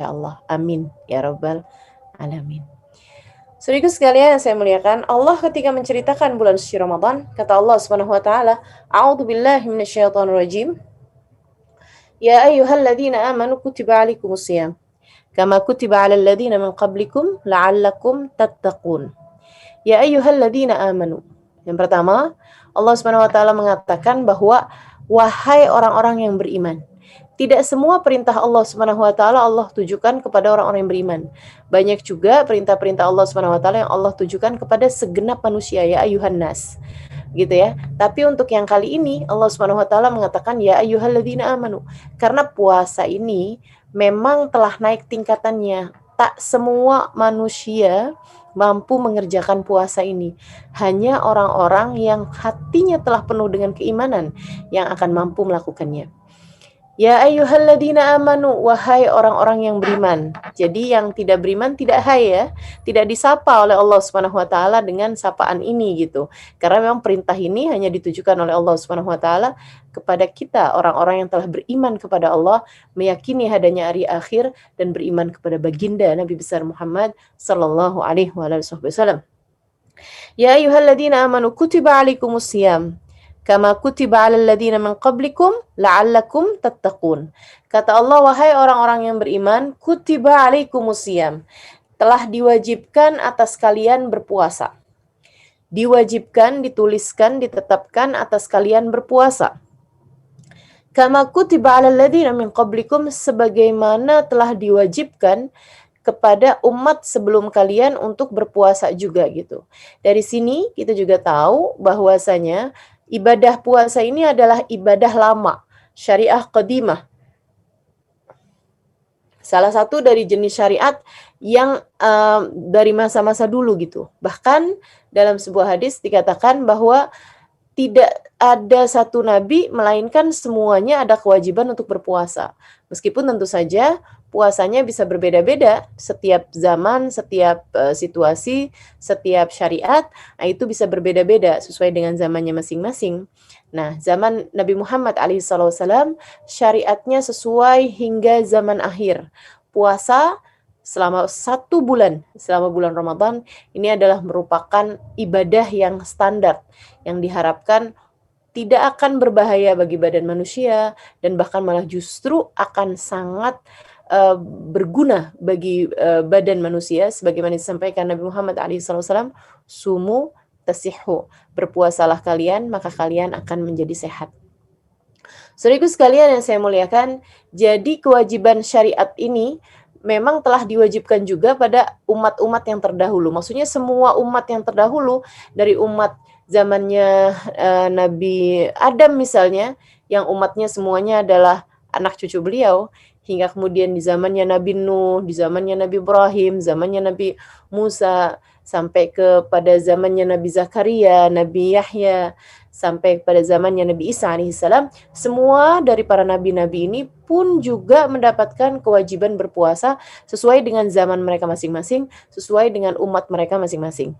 Ya Allah, amin ya rabbal alamin. Saudaraku sekalian yang saya muliakan, Allah ketika menceritakan bulan suci Ramadan, kata Allah Subhanahu wa taala, "A'udzu billahi minasyaitonir rajim. Ya ayyuhalladzina amanu kutiba alaikumusiyam kama kutiba 'alal ladzina min qablikum la'allakum tattaqun." Ya ayyuhalladzina amanu. Yang pertama, Allah Subhanahu wa taala mengatakan bahwa wahai orang-orang yang beriman. Tidak semua perintah Allah Subhanahu wa taala Allah tujukan kepada orang-orang yang beriman. Banyak juga perintah-perintah Allah Subhanahu wa taala yang Allah tujukan kepada segenap manusia, ya ayuhan nas. Gitu ya. Tapi untuk yang kali ini Allah Subhanahu wa taala mengatakan ya ayyuhalladzina amanu. Karena puasa ini memang telah naik tingkatannya. Tak semua manusia mampu mengerjakan puasa ini. Hanya orang-orang yang hatinya telah penuh dengan keimanan yang akan mampu melakukannya. Ya ayyuhalladzina amanu, wahai orang-orang yang beriman. Jadi yang tidak beriman tidak hai ya, tidak disapa oleh Allah Subhanahu wa taala dengan sapaan ini gitu. Karena memang perintah ini hanya ditujukan oleh Allah Subhanahu wa taala kepada kita, orang-orang yang telah beriman kepada Allah, meyakini adanya hari akhir dan beriman kepada baginda Nabi besar Muhammad sallallahu alaihi wasallam. Ya ayyuhalladzina amanu kutiba alaikumusiyam kama kutiba 'alal ladzina min qablikum la'allakum tattaqun. Kata Allah, wahai orang-orang yang beriman, kutiba 'alaikumusiyam. Telah diwajibkan atas kalian berpuasa. Diwajibkan, dituliskan, ditetapkan atas kalian berpuasa. Kama kutiba 'alal ladzina min qablikum, sebagaimana telah diwajibkan kepada umat sebelum kalian untuk berpuasa juga gitu. Dari sini kita juga tahu bahwasanya ibadah puasa ini adalah ibadah lama, syariah qadimah. Salah satu dari jenis syariat yang dari masa-masa dulu gitu. Bahkan dalam sebuah hadis dikatakan bahwa tidak ada satu nabi melainkan semuanya ada kewajiban untuk berpuasa. Meskipun tentu saja puasanya bisa berbeda-beda setiap zaman, setiap situasi, setiap syariat, itu bisa berbeda-beda sesuai dengan zamannya masing-masing. Nah, zaman Nabi Muhammad alaihissalam syariatnya sesuai hingga zaman akhir. Puasa selama 1 bulan, selama bulan Ramadan, ini adalah merupakan ibadah yang standar, yang diharapkan tidak akan berbahaya bagi badan manusia, dan bahkan malah justru akan sangat berguna bagi badan manusia, sebagaimana disampaikan Nabi Muhammad SAW, sumu tasihhu, berpuasalah kalian, maka kalian akan menjadi sehat. Saudaraku sekalian yang saya muliakan, jadi kewajiban syariat ini memang telah diwajibkan juga pada umat-umat yang terdahulu. Maksudnya semua umat yang terdahulu, dari umat zamannya Nabi Adam misalnya, yang umatnya semuanya adalah anak cucu beliau, hingga kemudian di zamannya Nabi Nuh, di zamannya Nabi Ibrahim, zamannya Nabi Musa, sampai kepada zamannya Nabi Zakaria, Nabi Yahya, sampai pada zamannya Nabi Isa alaihissalam, semua dari para nabi-nabi ini pun juga mendapatkan kewajiban berpuasa sesuai dengan zaman mereka masing-masing, sesuai dengan umat mereka masing-masing.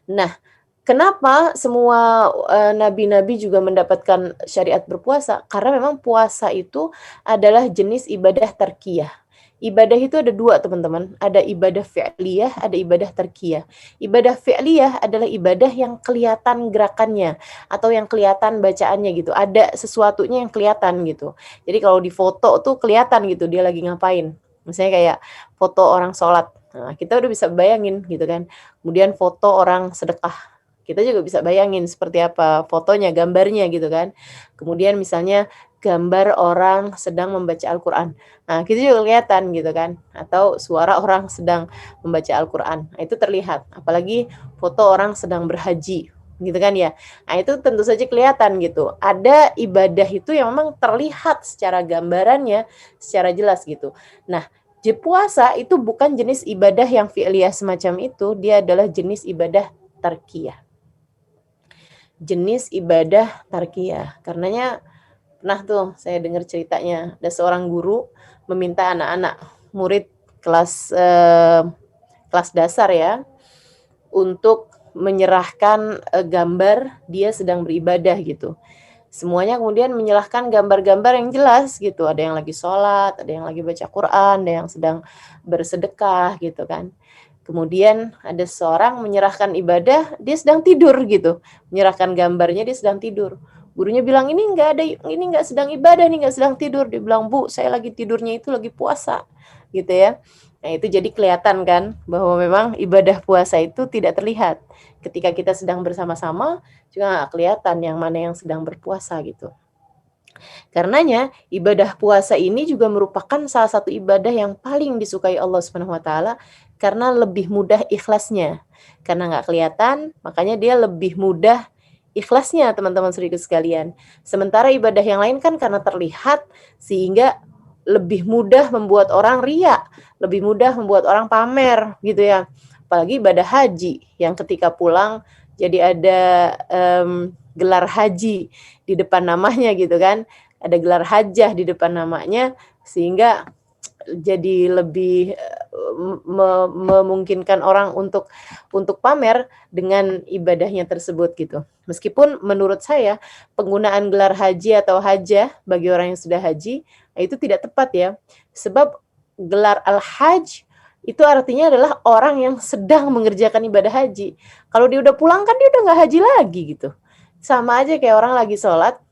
Nah, kenapa semua nabi-nabi juga mendapatkan syariat berpuasa? Karena memang puasa itu adalah jenis ibadah tarkiyah. Ibadah itu ada 2, teman-teman. Ada ibadah fi'liyah, ada ibadah tarkiyah. Ibadah fi'liyah adalah ibadah yang kelihatan gerakannya atau yang kelihatan bacaannya gitu. Ada sesuatunya yang kelihatan gitu. Jadi kalau di foto tuh kelihatan gitu dia lagi ngapain. Misalnya kayak foto orang sholat. Nah, kita udah bisa bayangin gitu kan. Kemudian foto orang sedekah. Kita juga bisa bayangin seperti apa fotonya, gambarnya gitu kan. Kemudian misalnya gambar orang sedang membaca Al-Quran. Nah, kita juga kelihatan gitu kan. Atau suara orang sedang membaca Al-Quran. Nah, itu terlihat. Apalagi foto orang sedang berhaji gitu kan ya. Nah, itu tentu saja kelihatan gitu. Ada ibadah itu yang memang terlihat secara gambarannya, secara jelas gitu. Nah, puasa itu bukan jenis ibadah yang fi'liyah semacam itu. Dia adalah jenis ibadah tarkiyah. Jenis ibadah tarkiyah. Karenanya pernah tuh saya dengar ceritanya, ada seorang guru meminta anak-anak murid kelas dasar ya untuk menyerahkan gambar dia sedang beribadah gitu. Semuanya kemudian menyerahkan gambar-gambar yang jelas gitu. Ada yang lagi sholat, ada yang lagi baca Quran, ada yang sedang bersedekah gitu kan. Kemudian ada seorang menyerahkan ibadah, dia sedang tidur gitu. Menyerahkan gambarnya dia sedang tidur. Gurunya bilang ini nggak sedang ibadah, ini nggak sedang tidur. Dia bilang, Bu, saya lagi tidurnya itu lagi puasa, gitu ya. Nah itu jadi kelihatan kan bahwa memang ibadah puasa itu tidak terlihat. Ketika kita sedang bersama-sama juga nggak kelihatan yang mana yang sedang berpuasa gitu. Karenanya ibadah puasa ini juga merupakan salah satu ibadah yang paling disukai Allah Subhanahu wa taala karena lebih mudah ikhlasnya. Karena nggak kelihatan, makanya dia lebih mudah ikhlasnya teman-teman saudara sekalian. Sementara ibadah yang lain kan karena terlihat sehingga lebih mudah membuat orang riya, lebih mudah membuat orang pamer gitu ya. Apalagi ibadah haji yang ketika pulang jadi ada gelar haji di depan namanya gitu kan. Ada gelar hajah di depan namanya sehingga jadi lebih memungkinkan orang untuk pamer dengan ibadahnya tersebut gitu. Meskipun menurut saya penggunaan gelar haji atau hajah bagi orang yang sudah haji itu tidak tepat ya. Sebab gelar al-hajj itu artinya adalah orang yang sedang mengerjakan ibadah haji. Kalau dia udah pulang kan dia udah nggak haji lagi gitu. Sama aja kayak orang lagi sholat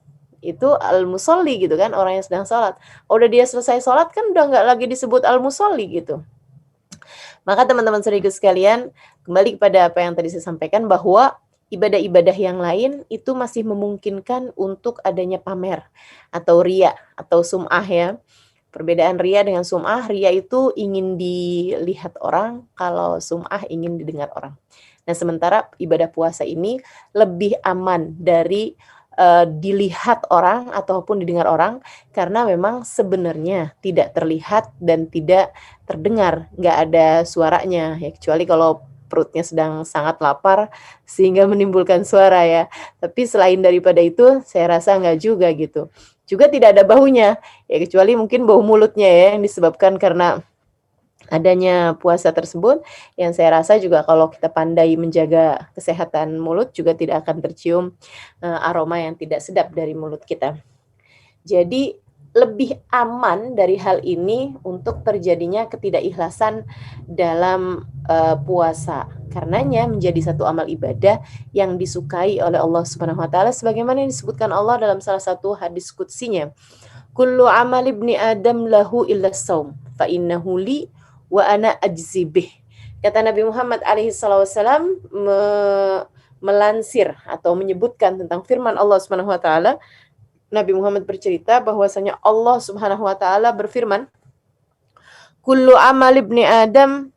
itu al-musolli gitu kan, orang yang sedang sholat. Udah dia selesai sholat kan udah nggak lagi disebut al-musolli gitu. Maka teman-teman saudara sekalian, kembali kepada apa yang tadi saya sampaikan bahwa ibadah-ibadah yang lain itu masih memungkinkan untuk adanya pamer atau riya atau sum'ah ya. Perbedaan riya dengan sum'ah, riya itu ingin dilihat orang, kalau sum'ah ingin didengar orang. Nah, sementara ibadah puasa ini lebih aman dari dilihat orang ataupun didengar orang karena memang sebenarnya tidak terlihat dan tidak terdengar, nggak ada suaranya ya kecuali kalau perutnya sedang sangat lapar sehingga menimbulkan suara ya. Tapi selain daripada itu saya rasa nggak juga gitu. Juga tidak ada baunya ya kecuali mungkin bau mulutnya ya yang disebabkan karena adanya puasa tersebut yang saya rasa juga kalau kita pandai menjaga kesehatan mulut juga tidak akan tercium aroma yang tidak sedap dari mulut kita. Jadi lebih aman dari hal ini untuk terjadinya ketidakikhlasan dalam puasa. Karenanya menjadi satu amal ibadah yang disukai oleh Allah Subhanahu wa taala sebagaimana yang disebutkan Allah dalam salah satu hadis qudsinya. Kullu amal ibni Adam lahu illa shaum fa innahu li wa ana ajzi bih. Kata Nabi Muhammad alaihi wasallam melansir atau menyebutkan tentang firman Allah Subhanahu wa taala. Nabi Muhammad bercerita bahwasanya Allah Subhanahu wa taala berfirman, "Kullu amal ibni Adam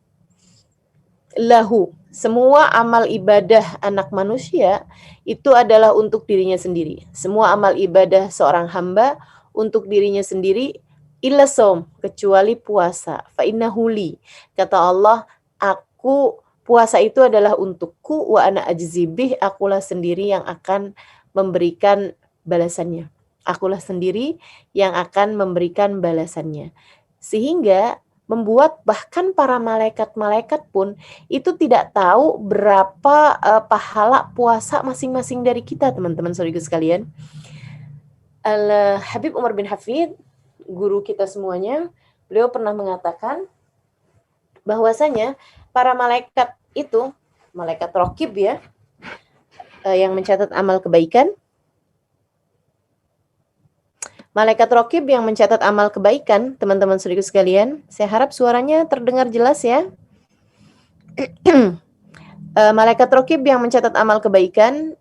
lahu." Semua amal ibadah anak manusia itu adalah untuk dirinya sendiri. Semua amal ibadah seorang hamba untuk dirinya sendiri illa shaum, kecuali puasa. Fa innahu li. Kata Allah, aku puasa itu adalah untukku wa ana ajzi bih, akulah sendiri yang akan memberikan balasannya. Akulah sendiri yang akan memberikan balasannya. Sehingga membuat bahkan para malaikat-malaikat pun itu tidak tahu berapa pahala puasa masing-masing dari kita, teman-teman saudara sekalian. Habib Umar bin Hafid, guru kita semuanya, beliau pernah mengatakan bahwasanya para malaikat itu, malaikat raqib ya, yang mencatat amal kebaikan, malaikat raqib yang mencatat amal kebaikan, teman-teman saudara sekalian, saya harap suaranya terdengar jelas ya. Malaikat raqib yang mencatat amal kebaikan,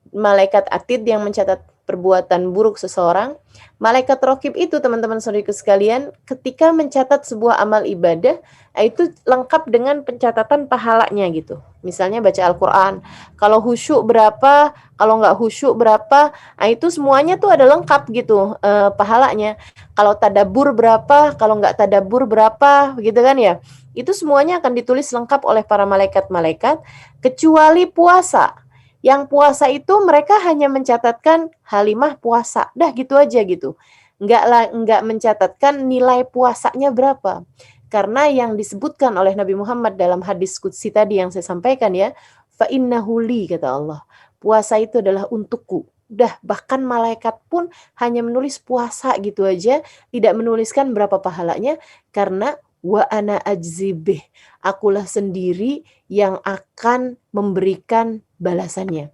malaikat atid yang mencatat perbuatan buruk seseorang. Malaikat raqib itu teman-teman saudara sekalian ketika mencatat sebuah amal ibadah itu lengkap dengan pencatatan pahalanya gitu. Misalnya baca Al-Quran, kalau khusyuk berapa, kalau nggak khusyuk berapa, itu semuanya tuh ada lengkap gitu pahalanya. Kalau tadabbur berapa, kalau nggak tadabbur berapa, gitu kan ya. Itu semuanya akan ditulis lengkap oleh para malaikat-malaikat kecuali puasa. Yang puasa itu mereka hanya mencatatkan halimah puasa, dah gitu aja gitu. Enggak mencatatkan nilai puasanya berapa. Karena yang disebutkan oleh Nabi Muhammad dalam hadis qudsi tadi yang saya sampaikan ya, fa innahu li, kata Allah. Puasa itu adalah untukku. Udah, bahkan malaikat pun hanya menulis puasa gitu aja, tidak menuliskan berapa pahalanya, karena wa ana ajzibih, akulah sendiri yang akan memberikan balasannya.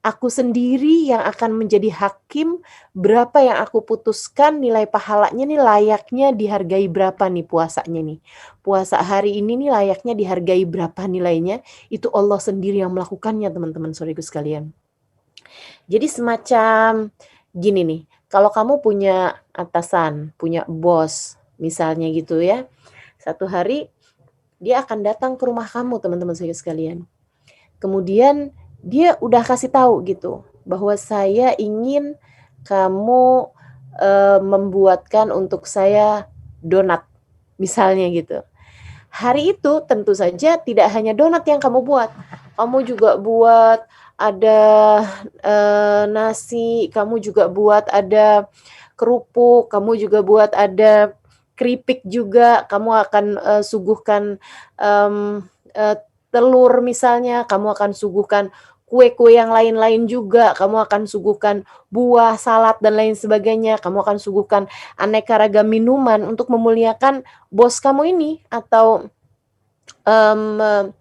Aku sendiri yang akan menjadi hakim, berapa yang aku putuskan nilai pahalanya nih layaknya dihargai berapa nih puasanya nih. Puasa hari ini nih layaknya dihargai berapa nilainya, itu Allah sendiri yang melakukannya teman-teman saudaraku sekalian. Jadi semacam gini nih, kalau kamu punya atasan, punya bos, misalnya gitu ya, satu hari dia akan datang ke rumah kamu teman-teman saudaraku sekalian. Kemudian dia udah kasih tahu gitu, bahwa saya ingin kamu, membuatkan untuk saya donat, misalnya gitu. Hari itu tentu saja tidak hanya donat yang kamu buat, kamu juga buat ada, nasi, kamu juga buat ada kerupuk, kamu juga buat ada keripik juga, kamu akan, suguhkan, telur misalnya, kamu akan suguhkan kue-kue yang lain-lain juga, kamu akan suguhkan buah, salad, dan lain sebagainya, kamu akan suguhkan aneka ragam minuman untuk memuliakan bos kamu ini atau, mmm,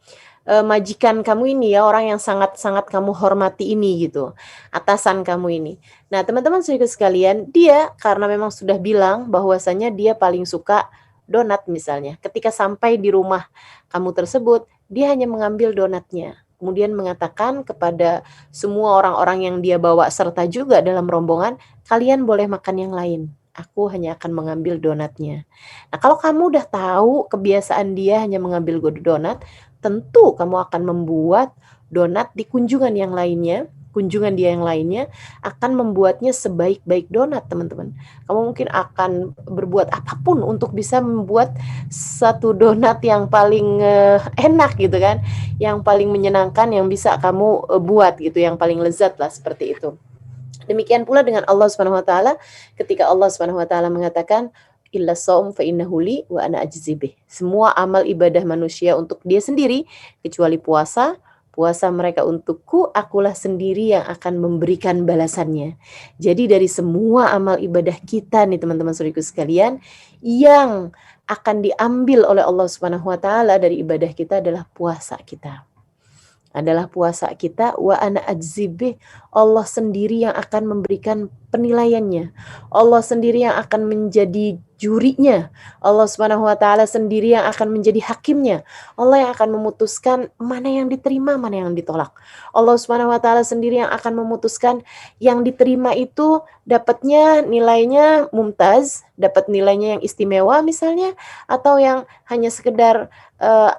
majikan kamu ini ya, orang yang sangat-sangat kamu hormati ini gitu, atasan kamu ini. Nah, teman-teman saudaraku sekalian, dia karena memang sudah bilang bahwasanya dia paling suka donat misalnya, ketika sampai di rumah kamu tersebut, dia hanya mengambil donatnya, kemudian mengatakan kepada semua orang-orang yang dia bawa serta juga dalam rombongan, "Kalian boleh makan yang lain, aku hanya akan mengambil donatnya." Nah, kalau kamu udah tahu kebiasaan dia hanya mengambil donat, tentu kamu akan membuat donat di kunjungan dia yang lainnya akan membuatnya sebaik-baik donat, teman-teman. Kamu mungkin akan berbuat apapun untuk bisa membuat satu donat yang paling, enak gitu kan, yang paling menyenangkan yang bisa kamu, buat gitu, yang paling lezat lah seperti itu. Demikian pula dengan Allah Subhanahu wa taala, ketika Allah Subhanahu wa taala mengatakan, "Illa shaum fa innahu li wa ana ajzi bih." Semua amal ibadah manusia untuk dia sendiri, kecuali puasa, puasa mereka untukku, akulah sendiri yang akan memberikan balasannya. Jadi dari semua amal ibadah kita nih teman-teman saudaraku sekalian, yang akan diambil oleh Allah Subhanahu wa taala dari ibadah kita adalah puasa kita. Adalah puasa kita, wa ana ajzibih, Allah sendiri yang akan memberikan penilaiannya. Allah sendiri yang akan menjadi jurinya. Allah Subhanahu wa taala sendiri yang akan menjadi hakimnya. Allah yang akan memutuskan mana yang diterima, mana yang ditolak. Allah Subhanahu wa taala sendiri yang akan memutuskan yang diterima itu dapatnya nilainya mumtaz, dapat nilainya yang istimewa misalnya, atau yang hanya sekedar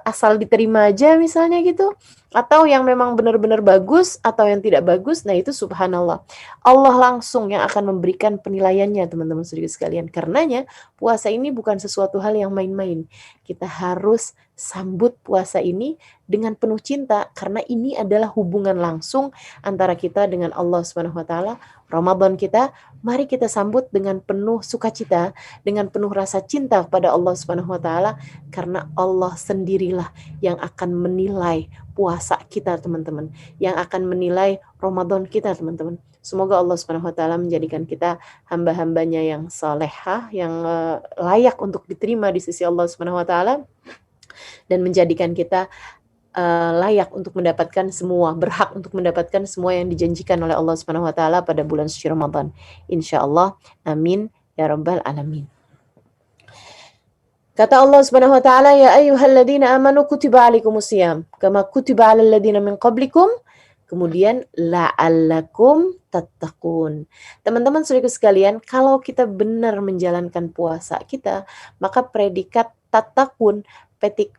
asal diterima aja misalnya gitu, atau yang memang benar-benar bagus atau yang tidak bagus. Nah, itu subhanallah, Allah langsung yang akan memberikan penilaiannya teman-teman saudara sekalian. Karenanya puasa ini bukan sesuatu hal yang main-main. Kita harus sambut puasa ini dengan penuh cinta, karena ini adalah hubungan langsung antara kita dengan Allah Subhanahu wa taala. Ramadan kita, mari kita sambut dengan penuh sukacita, dengan penuh rasa cinta kepada Allah Subhanahu wa taala, karena Allah sendirilah yang akan menilai puasa kita, teman-teman, yang akan menilai Ramadan kita, teman-teman. Semoga Allah Subhanahu wa taala menjadikan kita hamba-hambanya yang salehah, yang layak untuk diterima di sisi Allah Subhanahu wa taala, dan menjadikan kita layak untuk mendapatkan semua, berhak untuk mendapatkan semua yang dijanjikan oleh Allah Subhanahu wa taala pada bulan suci Ramadan. Insyaallah. Amin ya rabbal alamin. Kata Allah Subhanahu wa taala, "Ya ayyuhalladzina amanu kutiba alaikumusiyam kama kutiba alal ladzina min qablikum." Kemudian la'allakum tattaqun. Teman-teman saudaraku sekalian, kalau kita benar menjalankan puasa kita, maka predikat tattaqun,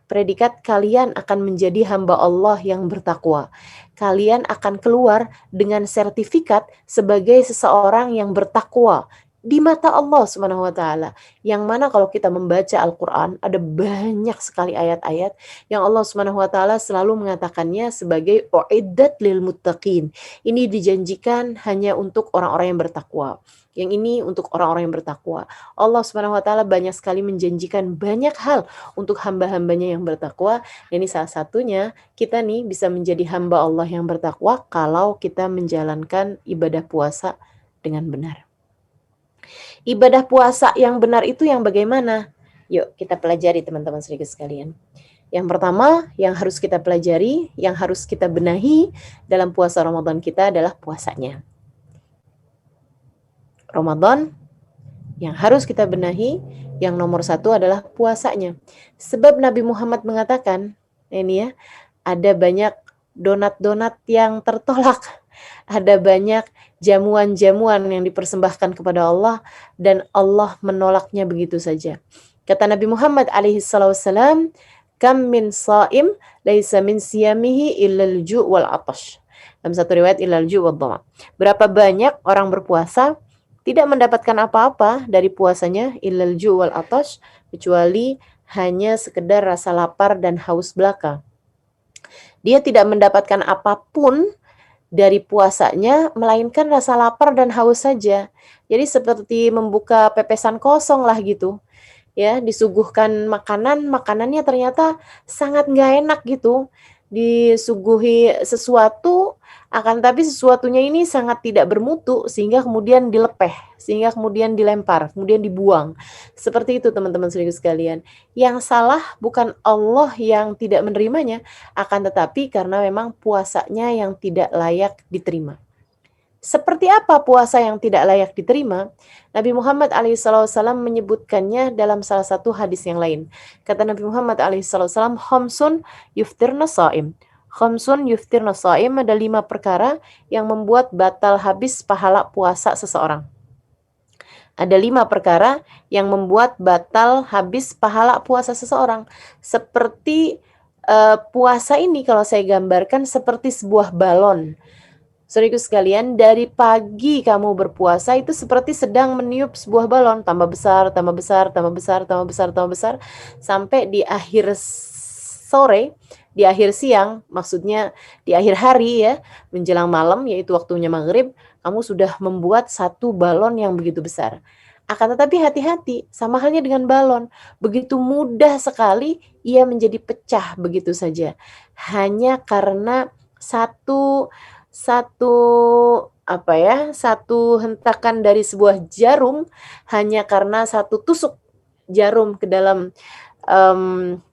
predikat kalian akan menjadi hamba Allah yang bertakwa. Kalian akan keluar dengan sertifikat sebagai seseorang yang bertakwa, di mata Allah Subhanahu wa taala. Yang mana kalau kita membaca Al-Qur'an ada banyak sekali ayat-ayat yang Allah Subhanahu wa taala selalu mengatakannya sebagai uiddat lil muttaqin. Ini dijanjikan hanya untuk orang-orang yang bertakwa. Yang ini untuk orang-orang yang bertakwa. Allah Subhanahu wa taala banyak sekali menjanjikan banyak hal untuk hamba-hambanya yang bertakwa. Ini salah satunya kita nih bisa menjadi hamba Allah yang bertakwa kalau kita menjalankan ibadah puasa dengan benar. Ibadah puasa yang benar itu yang bagaimana? Yuk kita pelajari teman-teman sedikit sekalian. Yang pertama yang harus kita pelajari, yang harus kita benahi dalam puasa Ramadan kita adalah puasanya. Ramadan yang harus kita benahi, yang nomor satu adalah puasanya. Sebab Nabi Muhammad mengatakan, ini ya, ada banyak donat-donat yang tertolak, ada banyak jamuan-jamuan yang dipersembahkan kepada Allah dan Allah menolaknya begitu saja. Kata Nabi Muhammad alaihi salam, kam min shaim laisa min siyamihi illal ju' wal atash. Dalam satu riwayat illal ju' wal dhama. Berapa banyak orang berpuasa tidak mendapatkan apa-apa dari puasanya illal ju' wal atash, kecuali hanya sekedar rasa lapar dan haus belaka. Dia tidak mendapatkan apapun dari puasanya, melainkan rasa lapar dan haus saja. Jadi seperti membuka pepesan kosong lah gitu. Ya, disuguhkan makanannya ternyata sangat nggak enak gitu. Disuguhi sesuatu, akan tapi sesuatunya ini sangat tidak bermutu, sehingga kemudian dilepeh, sehingga kemudian dilempar, kemudian dibuang. Seperti itu teman-teman sekalian. Yang salah bukan Allah yang tidak menerimanya, akan tetapi karena memang puasanya yang tidak layak diterima. Seperti apa puasa yang tidak layak diterima? Nabi Muhammad alaihissalam menyebutkannya dalam salah satu hadis yang lain. Kata Nabi Muhammad alaihissalam, khamsun yuftirna sha'im. Khamsun yuftirna sha'im, ada 5 perkara yang membuat batal habis pahala puasa seseorang. Ada 5 perkara yang membuat batal habis pahala puasa seseorang. Seperti puasa ini kalau saya gambarkan seperti sebuah balon. Saudaraku sekalian, dari pagi kamu berpuasa itu seperti sedang meniup sebuah balon, tambah besar, tambah besar, tambah besar, tambah besar, tambah besar, sampai di akhir sore, di akhir siang, maksudnya di akhir hari ya, menjelang malam, yaitu waktunya maghrib, kamu sudah membuat satu balon yang begitu besar. Akan tetapi hati-hati, sama halnya dengan balon, begitu mudah sekali ia menjadi pecah begitu saja, hanya karena satu hentakan dari sebuah jarum, hanya karena satu tusuk jarum ke dalam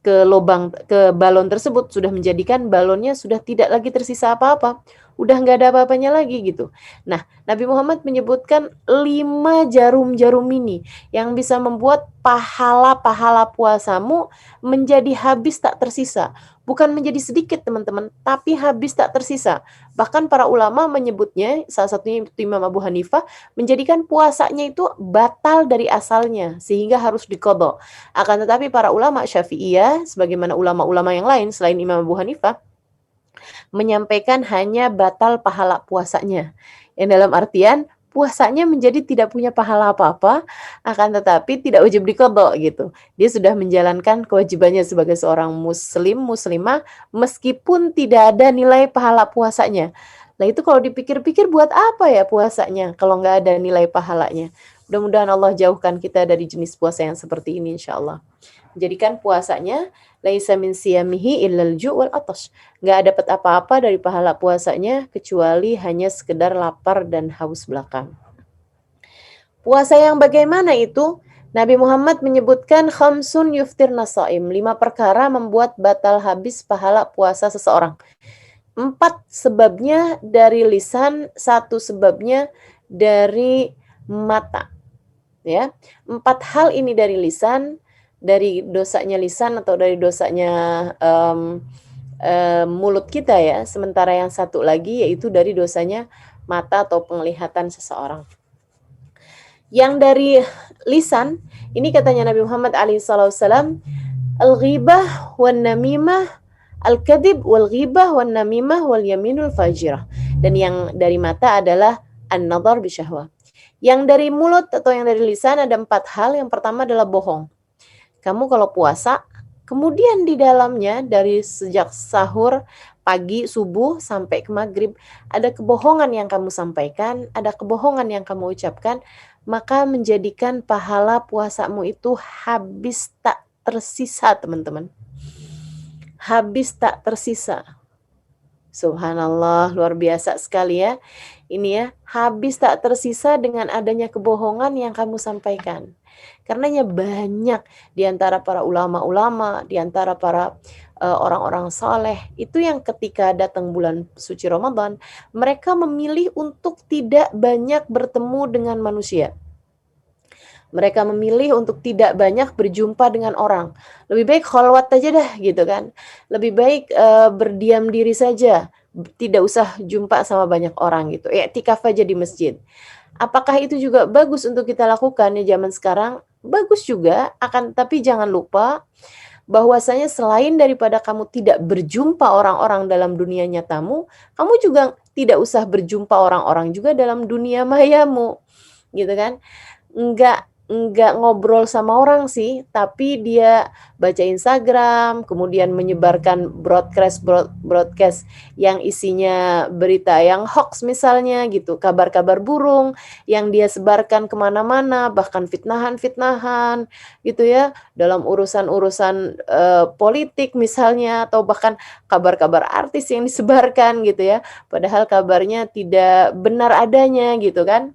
ke balon tersebut sudah menjadikan balonnya sudah tidak lagi tersisa apa-apa, udah nggak ada apa-apanya lagi gitu. Nah, Nabi Muhammad menyebutkan 5 jarum-jarum ini yang bisa membuat pahala-pahala puasamu menjadi habis tak tersisa. Bukan menjadi sedikit teman-teman, tapi habis tak tersisa. Bahkan para ulama menyebutnya, salah satunya Imam Abu Hanifah, menjadikan puasanya itu batal dari asalnya, sehingga harus diqadha. Akan tetapi para ulama Syafi'iyah, sebagaimana ulama-ulama yang lain selain Imam Abu Hanifah, menyampaikan hanya batal pahala puasanya. Yang dalam artian, puasanya menjadi tidak punya pahala apa-apa, akan tetapi tidak wajib diqadha gitu. Dia sudah menjalankan kewajibannya sebagai seorang muslimah, meskipun tidak ada nilai pahala puasanya. Nah itu kalau dipikir-pikir buat apa ya puasanya kalau nggak ada nilai pahalanya. Mudah-mudahan Allah jauhkan kita dari jenis puasa yang seperti ini insya Allah. Menjadikan puasanya laisa min siyamihi illal ju' wal atash. Nggak dapat apa-apa dari pahala puasanya kecuali hanya sekedar lapar dan haus belaka. Puasa yang bagaimana itu? Nabi Muhammad menyebutkan khamsun yuftirna sha'im, 5 perkara membuat batal habis pahala puasa seseorang. 4 sebabnya dari lisan, 1 sebabnya dari mata. Ya, 4 hal ini dari lisan, dari dosanya lisan atau dari dosanya mulut kita ya. Sementara yang satu lagi yaitu dari dosanya mata atau penglihatan seseorang. Yang dari lisan, ini katanya Nabi Muhammad alaihissalam, al-ghibah wan namimah, al-kadhib wal ghibah wan namimah wal yaminul fajirah. Dan yang dari mata adalah an-nadhar bisyahwah. Yang dari mulut atau yang dari lisan ada 4 hal. Yang pertama adalah bohong. Kamu kalau puasa, kemudian di dalamnya dari sejak sahur, pagi, subuh, sampai ke maghrib, ada kebohongan yang kamu sampaikan, ada kebohongan yang kamu ucapkan, maka menjadikan pahala puasamu itu habis tak tersisa, teman-teman. Habis tak tersisa. Subhanallah, luar biasa sekali ya. Ini ya, habis tak tersisa dengan adanya kebohongan yang kamu sampaikan. Karenanya banyak di antara para ulama-ulama, di antara para orang-orang soleh, itu yang ketika datang bulan suci Ramadan, mereka memilih untuk tidak banyak bertemu dengan manusia. Mereka memilih untuk tidak banyak berjumpa dengan orang. Lebih baik khalwat aja dah gitu kan. Lebih baik berdiam diri saja, tidak usah jumpa sama banyak orang gitu. I'tikaf aja di masjid. Apakah itu juga bagus untuk kita lakukan ya zaman sekarang? Bagus juga, akan tapi jangan lupa bahwasanya selain daripada kamu tidak berjumpa orang-orang dalam dunia nyatamu, kamu juga tidak usah berjumpa orang-orang juga dalam dunia mayamu, gitu kan. Enggak ngobrol sama orang sih, tapi dia baca Instagram, kemudian menyebarkan broadcast yang isinya berita yang hoax misalnya gitu, kabar-kabar burung yang dia sebarkan kemana mana, bahkan fitnahan-fitnahan gitu ya, dalam urusan-urusan politik misalnya, atau bahkan kabar-kabar artis yang disebarkan gitu ya, padahal kabarnya tidak benar adanya gitu kan.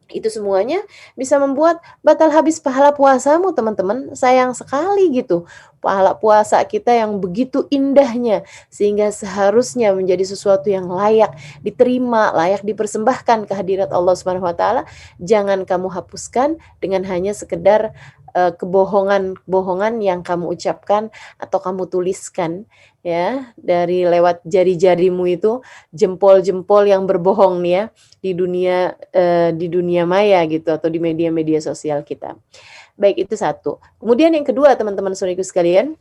Itu semuanya bisa membuat batal habis pahala puasamu, teman-teman. Sayang sekali gitu. Pahala puasa kita yang begitu indahnya, sehingga seharusnya menjadi sesuatu yang layak diterima, layak dipersembahkan ke hadirat Allah Subhanahu wa taala, jangan kamu hapuskan dengan hanya sekedar kebohongan-kebohongan yang kamu ucapkan atau kamu tuliskan ya, dari lewat jari-jarimu itu, jempol-jempol yang berbohong nih ya, di dunia maya gitu atau di media-media sosial kita. Baik, itu satu. Kemudian yang kedua, teman-teman saudaraku sekalian,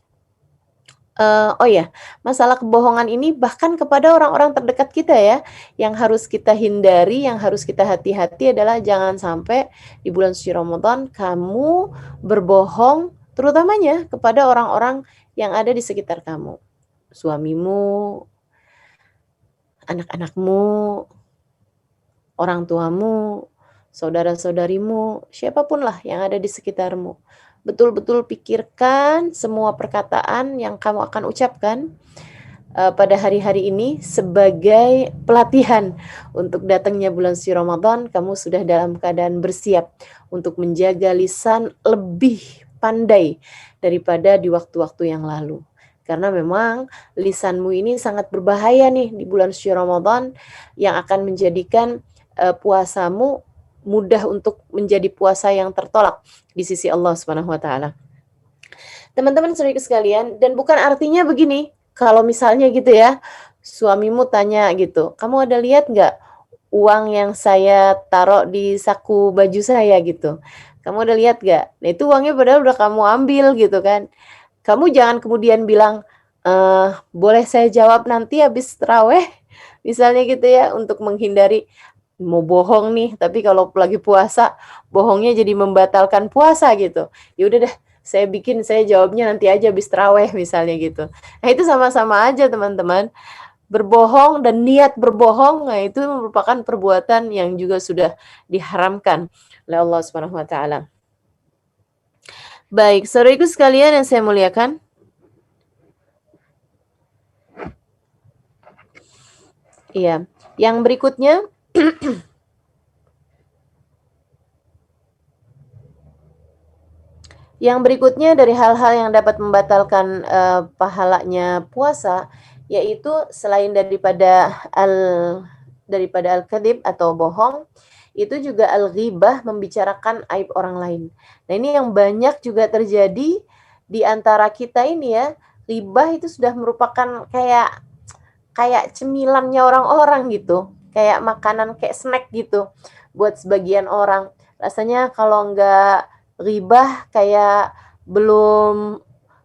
oh ya, masalah kebohongan ini bahkan kepada orang-orang terdekat kita ya, yang harus kita hindari, yang harus kita hati-hati adalah jangan sampai di bulan suci Ramadan kamu berbohong, terutamanya kepada orang-orang yang ada di sekitar kamu. Suamimu, anak-anakmu, orang tuamu, saudara-saudarimu, siapapun lah yang ada di sekitarmu. Betul-betul pikirkan semua perkataan yang kamu akan ucapkan pada hari-hari ini sebagai pelatihan untuk datangnya bulan suci Ramadan. Kamu sudah dalam keadaan bersiap untuk menjaga lisan lebih pandai daripada di waktu-waktu yang lalu. Karena memang lisanmu ini sangat berbahaya nih di bulan suci Ramadan, yang akan menjadikan puasamu mudah untuk menjadi puasa yang tertolak di sisi Allah Subhanahu wa taala. Teman-teman saudaraku sekalian, dan bukan artinya begini, kalau misalnya gitu ya, suamimu tanya gitu, "Kamu ada lihat nggak uang yang saya taruh di saku baju saya?" gitu. "Kamu ada lihat nggak?" Nah, itu uangnya padahal udah kamu ambil gitu kan. Kamu jangan kemudian bilang, "Boleh saya jawab nanti habis tarawih?" Misalnya gitu ya, untuk menghindari mau bohong nih, tapi kalau lagi puasa, bohongnya jadi membatalkan puasa gitu. Ya udah deh, saya jawabnya nanti aja habis tarawih misalnya gitu. Nah, itu sama-sama aja teman-teman. Berbohong dan niat berbohong, nah itu merupakan perbuatan yang juga sudah diharamkan oleh Allah Subhanahu wa taala. Baik, saudaraku sekalian yang saya muliakan, iya, yang berikutnya yang berikutnya dari hal-hal yang dapat membatalkan pahalanya puasa, yaitu selain daripada al-kadhib atau bohong, itu juga al-ghibah, membicarakan aib orang lain. Nah, ini yang banyak juga terjadi di antara kita ini ya. Ghibah itu sudah merupakan kayak cemilannya orang-orang gitu, kayak makanan, kayak snack gitu buat sebagian orang. Rasanya kalau nggak ghibah kayak belum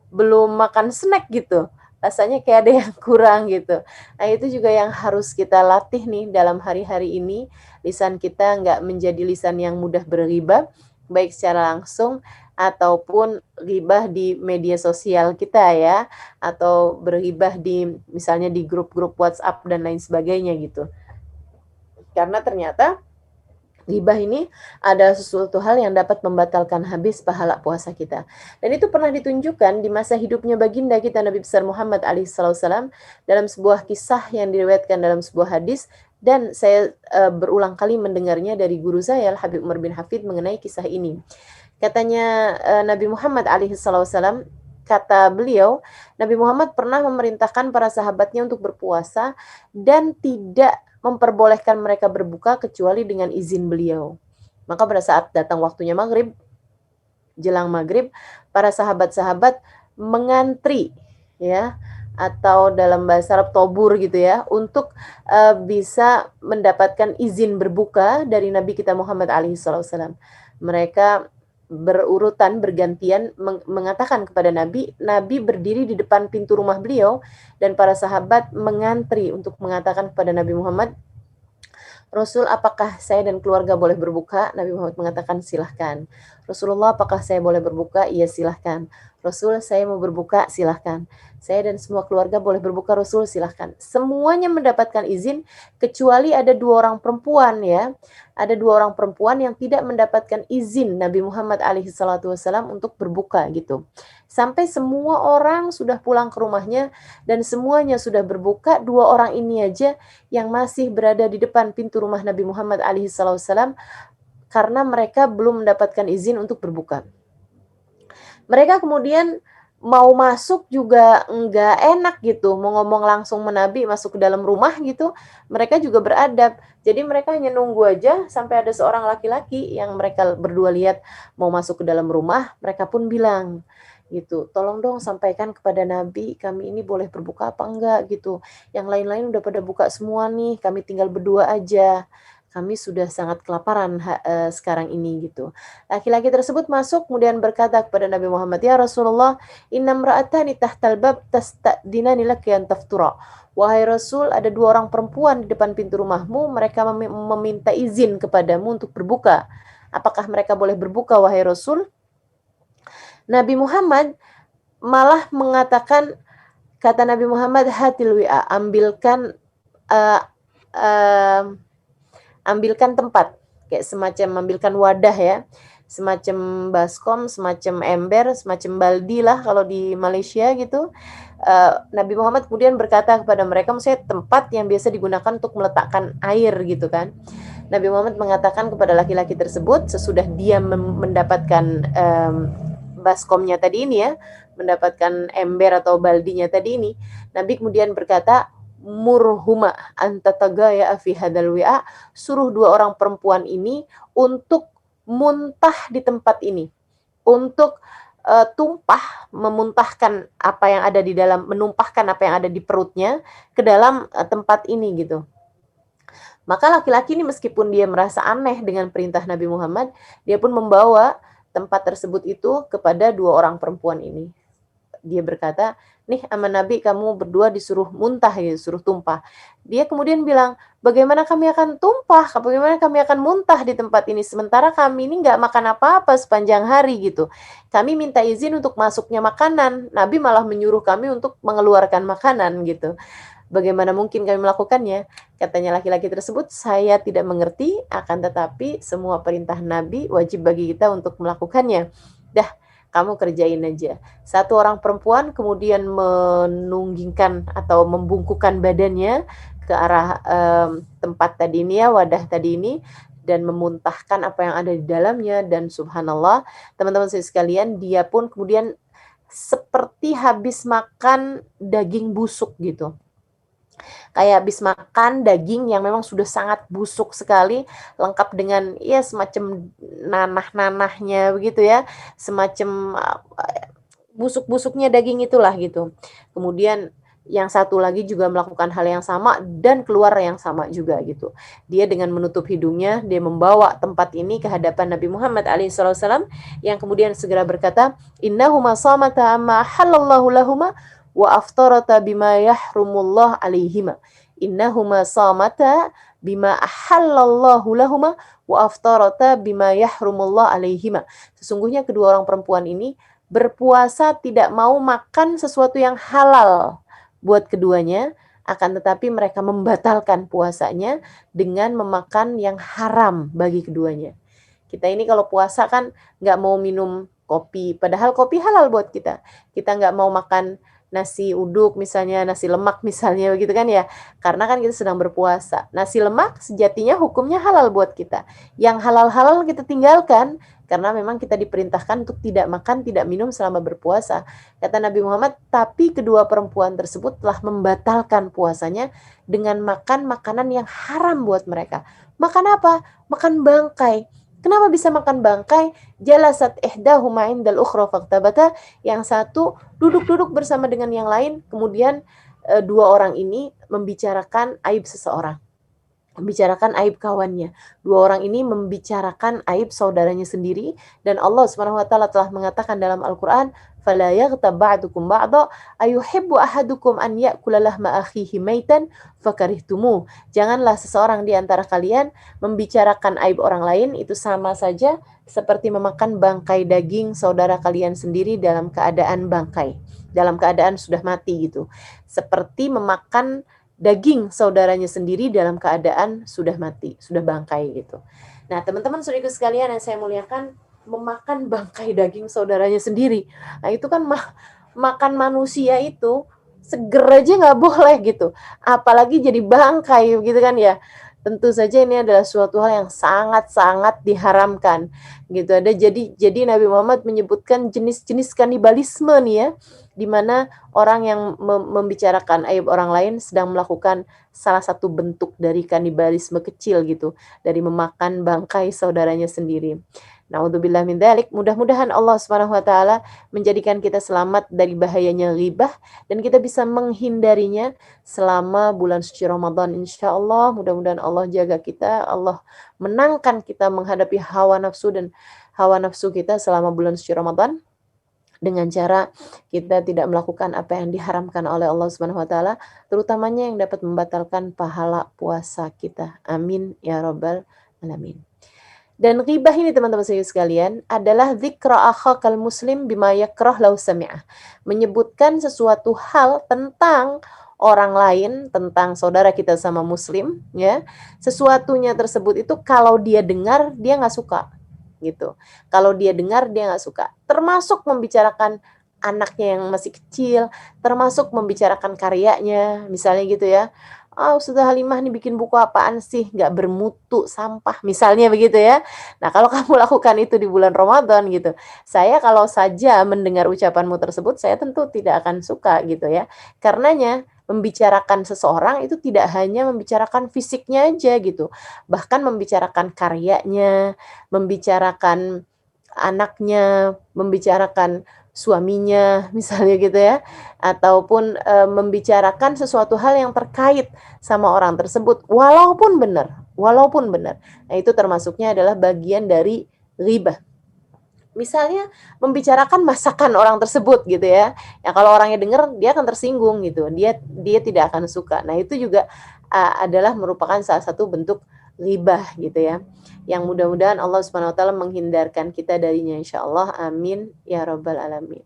belum makan snack gitu. rasanya kayak ada yang kurang gitu. Nah, itu juga yang harus kita latih nih dalam hari-hari ini, lisan kita nggak menjadi lisan yang mudah berghibah, baik secara langsung ataupun ghibah di media sosial kita ya, atau berghibah di misalnya di grup-grup WhatsApp dan lain sebagainya gitu. Karena ternyata ghibah ini adalah sesuatu hal yang dapat membatalkan habis pahala puasa kita. Dan itu pernah ditunjukkan di masa hidupnya baginda kita Nabi besar Muhammad alaihissalam dalam sebuah kisah yang diriwayatkan dalam sebuah hadis, dan saya berulang kali mendengarnya dari guru saya Al Habib Umar bin Hafid mengenai kisah ini. Katanya Nabi Muhammad alaihissalam, kata beliau, Nabi Muhammad pernah memerintahkan para sahabatnya untuk berpuasa dan tidak memperbolehkan mereka berbuka kecuali dengan izin beliau. Maka pada saat datang waktunya maghrib, jelang maghrib, para sahabat-sahabat mengantri ya, atau dalam bahasa Arab tobur gitu ya, untuk bisa mendapatkan izin berbuka dari Nabi kita Muhammad alaihissalam. Mereka berurutan bergantian mengatakan kepada Nabi, Nabi berdiri di depan pintu rumah beliau dan para sahabat mengantri untuk mengatakan kepada Nabi Muhammad, Rasul, apakah saya dan keluarga boleh berbuka? Nabi Muhammad mengatakan silahkan. Rasulullah, apakah saya boleh berbuka? Iya, silahkan. Rasul, saya mau berbuka, silahkan. Saya dan semua keluarga boleh berbuka, Rasul, silahkan. Semuanya mendapatkan izin, kecuali ada 2 orang perempuan ya. Ada 2 orang perempuan yang tidak mendapatkan izin Nabi Muhammad alaihissalam untuk berbuka gitu. Sampai semua orang sudah pulang ke rumahnya dan semuanya sudah berbuka, 2 orang ini aja yang masih berada di depan pintu rumah Nabi Muhammad alaihissalam karena mereka belum mendapatkan izin untuk berbuka. Mereka kemudian mau masuk juga enggak enak gitu, mau ngomong langsung menabi masuk ke dalam rumah gitu, mereka juga beradab. Jadi mereka hanya nunggu aja sampai ada seorang laki-laki yang mereka berdua lihat mau masuk ke dalam rumah, mereka pun bilang gitu, tolong dong sampaikan kepada Nabi kami ini boleh berbuka apa enggak gitu. Yang lain-lain udah pada buka semua nih, kami tinggal berdua aja. Kami sudah sangat kelaparan sekarang ini gitu. Laki-laki tersebut masuk kemudian berkata kepada Nabi Muhammad, "Ya Rasulullah, innam ra'atani tahtal bab tasta'dinani laki an taftura." Wahai Rasul, ada 2 orang perempuan di depan pintu rumahmu, mereka meminta izin kepadamu untuk berbuka. Apakah mereka boleh berbuka, wahai Rasul? Nabi Muhammad malah mengatakan, kata Nabi Muhammad, hatil wi'a, ambilkan tempat, kayak semacam ambilkan wadah ya, semacam baskom, semacam ember, semacam baldi lah kalau di Malaysia gitu. Nabi Muhammad kemudian berkata kepada mereka, maksudnya tempat yang biasa digunakan untuk meletakkan air gitu kan. Nabi Muhammad mengatakan kepada laki-laki tersebut sesudah dia mendapatkan baskomnya tadi ini ya, mendapatkan ember atau baldinya tadi ini, Nabi kemudian berkata, murhuma antatagaya fi hadal wi'a, suruh 2 orang perempuan ini untuk muntah di tempat ini, untuk tumpah, memuntahkan apa yang ada di dalam, menumpahkan apa yang ada di perutnya ke dalam tempat ini gitu. Maka laki-laki ini meskipun dia merasa aneh dengan perintah Nabi Muhammad, dia pun membawa tempat tersebut itu kepada 2 orang perempuan ini. Dia berkata, nih sama Nabi kamu berdua disuruh muntah ya, disuruh tumpah. Dia kemudian bilang, bagaimana kami akan tumpah, bagaimana kami akan muntah di tempat ini, sementara kami ini nggak makan apa-apa sepanjang hari gitu. Kami minta izin untuk masuknya makanan, Nabi malah menyuruh kami untuk mengeluarkan makanan gitu. Bagaimana mungkin kami melakukannya? Katanya laki-laki tersebut, saya tidak mengerti, akan tetapi semua perintah Nabi wajib bagi kita untuk melakukannya. Dah, kamu kerjain aja. 1 orang perempuan kemudian menunggingkan atau membungkukkan badannya ke arah tempat tadi ini ya, wadah tadi ini, dan memuntahkan apa yang ada di dalamnya. Dan subhanallah, teman-teman saya sekalian, dia pun kemudian seperti habis makan daging busuk gitu. Kayak habis makan daging yang memang sudah sangat busuk sekali, lengkap dengan ya semacam nanah-nanahnya begitu ya, semacam busuk-busuknya daging itulah gitu. Kemudian yang satu lagi juga melakukan hal yang sama dan keluar yang sama juga gitu. Dia dengan menutup hidungnya, dia membawa tempat ini ke hadapan Nabi Muhammad alaihissalam yang kemudian segera berkata, innahuma samata amma halallahu lahuma wa aftarata bima yahrumullah alaihima. Innahuma samata bima ahallallahu lahuma wa aftarata bima yahrumullah alaihima. Sesungguhnya kedua orang perempuan ini berpuasa tidak mau makan sesuatu yang halal buat keduanya, akan tetapi mereka membatalkan puasanya dengan memakan yang haram bagi keduanya. Kita ini kalau puasa kan nggak mau minum kopi, padahal kopi halal buat kita. Kita nggak mau makan nasi uduk misalnya, nasi lemak misalnya begitu kan ya. Karena kan kita sedang berpuasa. Nasi lemak sejatinya hukumnya halal buat kita. Yang halal-halal kita tinggalkan karena memang kita diperintahkan untuk tidak makan, tidak minum selama berpuasa. Kata Nabi Muhammad, tapi kedua perempuan tersebut telah membatalkan puasanya dengan makan makanan yang haram buat mereka. Makan apa? Makan bangkai. Kenapa bisa makan bangkai? Jalasat ihdahuma indal ukhra faktabata. Yang satu duduk-duduk bersama dengan yang lain, kemudian dua orang ini membicarakan aib seseorang, membicarakan aib kawannya. Dua orang ini membicarakan aib saudaranya sendiri, dan Allah Subhanahu wa taala telah mengatakan dalam Al-Qur'an, "Fala yaghtab ba'dukum ba'dha ayuhibbu ahadukum an ya'kula lahma akhihi maitan fakarihtumu." Janganlah seseorang di antara kalian membicarakan aib orang lain, itu sama saja seperti memakan bangkai daging saudara kalian sendiri dalam keadaan bangkai, dalam keadaan sudah mati gitu. Seperti memakan daging saudaranya sendiri dalam keadaan sudah mati, sudah bangkai gitu. Nah, teman-teman saudaraku sekalian yang saya muliakan, memakan bangkai daging saudaranya sendiri. Nah, itu kan makan manusia itu seger aja nggak boleh gitu. Apalagi jadi bangkai gitu kan ya. Tentu saja ini adalah suatu hal yang sangat-sangat diharamkan gitu. Jadi Nabi Muhammad menyebutkan jenis-jenis kanibalisme nih ya, di mana orang yang membicarakan aib orang lain sedang melakukan salah satu bentuk dari kanibalisme kecil gitu, dari memakan bangkai saudaranya sendiri. Naudzubillah min dzalik. Mudah-mudahan Allah Subhanahu wa taala menjadikan kita selamat dari bahayanya ghibah dan kita bisa menghindarinya selama bulan suci Ramadan insyaallah. Mudah-mudahan Allah jaga kita, Allah menangkan kita menghadapi hawa nafsu kita selama bulan suci Ramadan, dengan cara kita tidak melakukan apa yang diharamkan oleh Allah Subhanahu wa taala, terutamanya yang dapat membatalkan pahala puasa kita. Amin ya rabbal alamin. Dan ghibah ini teman-teman sekalian adalah dzikra akhakal muslim bima yakrah lau sami'ah. Menyebutkan sesuatu hal tentang orang lain, tentang saudara kita sama muslim ya. Sesuatunya tersebut itu kalau dia dengar dia nggak suka gitu. Kalau dia dengar dia nggak suka. Termasuk membicarakan anaknya yang masih kecil, termasuk membicarakan karyanya, misalnya gitu ya. Ah, Ustazah Halimah nih bikin buku apaan sih? Nggak bermutu, sampah, misalnya begitu ya. Nah, kalau kamu lakukan itu di bulan Ramadan gitu, saya kalau saja mendengar ucapanmu tersebut, saya tentu tidak akan suka gitu ya. Karenanya, membicarakan seseorang itu tidak hanya membicarakan fisiknya aja gitu, bahkan membicarakan karyanya, membicarakan anaknya, membicarakan suaminya, misalnya gitu ya, ataupun membicarakan sesuatu hal yang terkait sama orang tersebut, walaupun benar, walaupun benar. Nah, itu termasuknya adalah bagian dari ghibah. Misalnya membicarakan masakan orang tersebut gitu ya. Ya kalau orangnya dengar dia akan tersinggung gitu. Dia tidak akan suka. Nah, itu juga adalah merupakan salah satu bentuk ghibah gitu ya. Yang mudah-mudahan Allah Subhanahu wa taala menghindarkan kita darinya insyaallah. Amin ya rabbal alamin.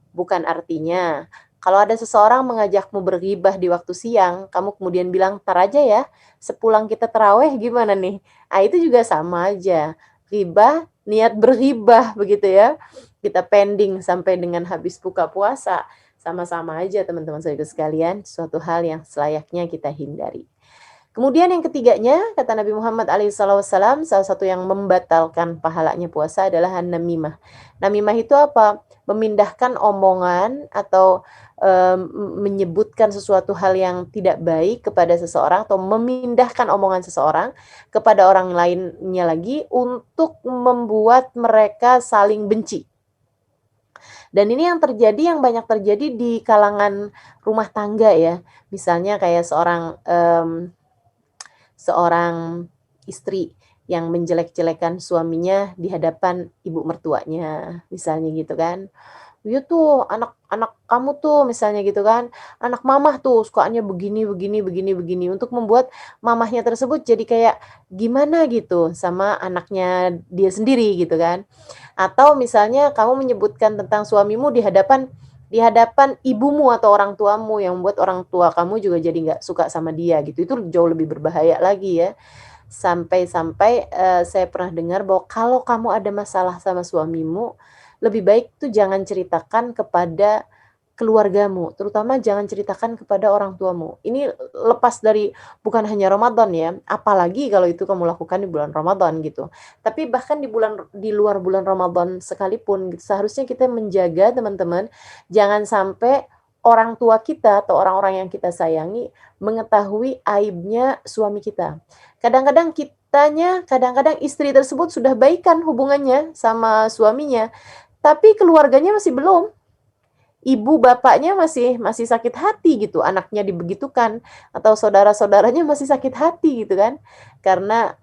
Bukan artinya kalau ada seseorang mengajakmu berghibah di waktu siang, kamu kemudian bilang, "Tar aja ya, sepulang kita taraweh gimana nih?" Ah, itu juga sama aja. Ghibah, niat berghibah begitu ya. Kita pending sampai dengan habis buka puasa. Sama-sama aja teman-teman saudara sekalian, suatu hal yang selayaknya kita hindari. Kemudian yang ketiganya, kata Nabi Muhammad SAW, salah satu yang membatalkan pahalanya puasa adalah namimah. Namimah itu apa? Memindahkan omongan atau menyebutkan sesuatu hal yang tidak baik kepada seseorang atau memindahkan omongan seseorang kepada orang lainnya lagi untuk membuat mereka saling benci. Dan ini yang terjadi, yang banyak terjadi di kalangan rumah tangga ya. Misalnya kayak seorang istri yang menjelek-jelekan suaminya di hadapan ibu mertuanya, misalnya gitu kan. "Iya tuh anak-anak kamu tuh," misalnya gitu kan, "anak mamah tuh sukanya begini begini begini begini," untuk membuat mamahnya tersebut jadi kayak gimana gitu sama anaknya dia sendiri gitu kan. Atau misalnya kamu menyebutkan tentang suamimu di hadapan ibumu atau orang tuamu yang membuat orang tua kamu juga jadi nggak suka sama dia gitu, itu jauh lebih berbahaya lagi ya. Sampai-sampai, saya pernah dengar bahwa kalau kamu ada masalah sama suamimu, lebih baik tuh jangan ceritakan kepada keluargamu, terutama jangan ceritakan kepada orang tuamu. Ini lepas dari bukan hanya Ramadan ya, apalagi kalau itu kamu lakukan di bulan Ramadan gitu. Tapi bahkan di luar bulan Ramadan sekalipun gitu, seharusnya kita menjaga teman-teman, jangan sampai orang tua kita atau orang-orang yang kita sayangi mengetahui aibnya suami kita. Kadang-kadang istri tersebut sudah baikan hubungannya sama suaminya, tapi keluarganya masih belum. Ibu bapaknya masih masih sakit hati gitu, anaknya dibegitukan, atau saudara-saudaranya masih sakit hati gitu kan, karena,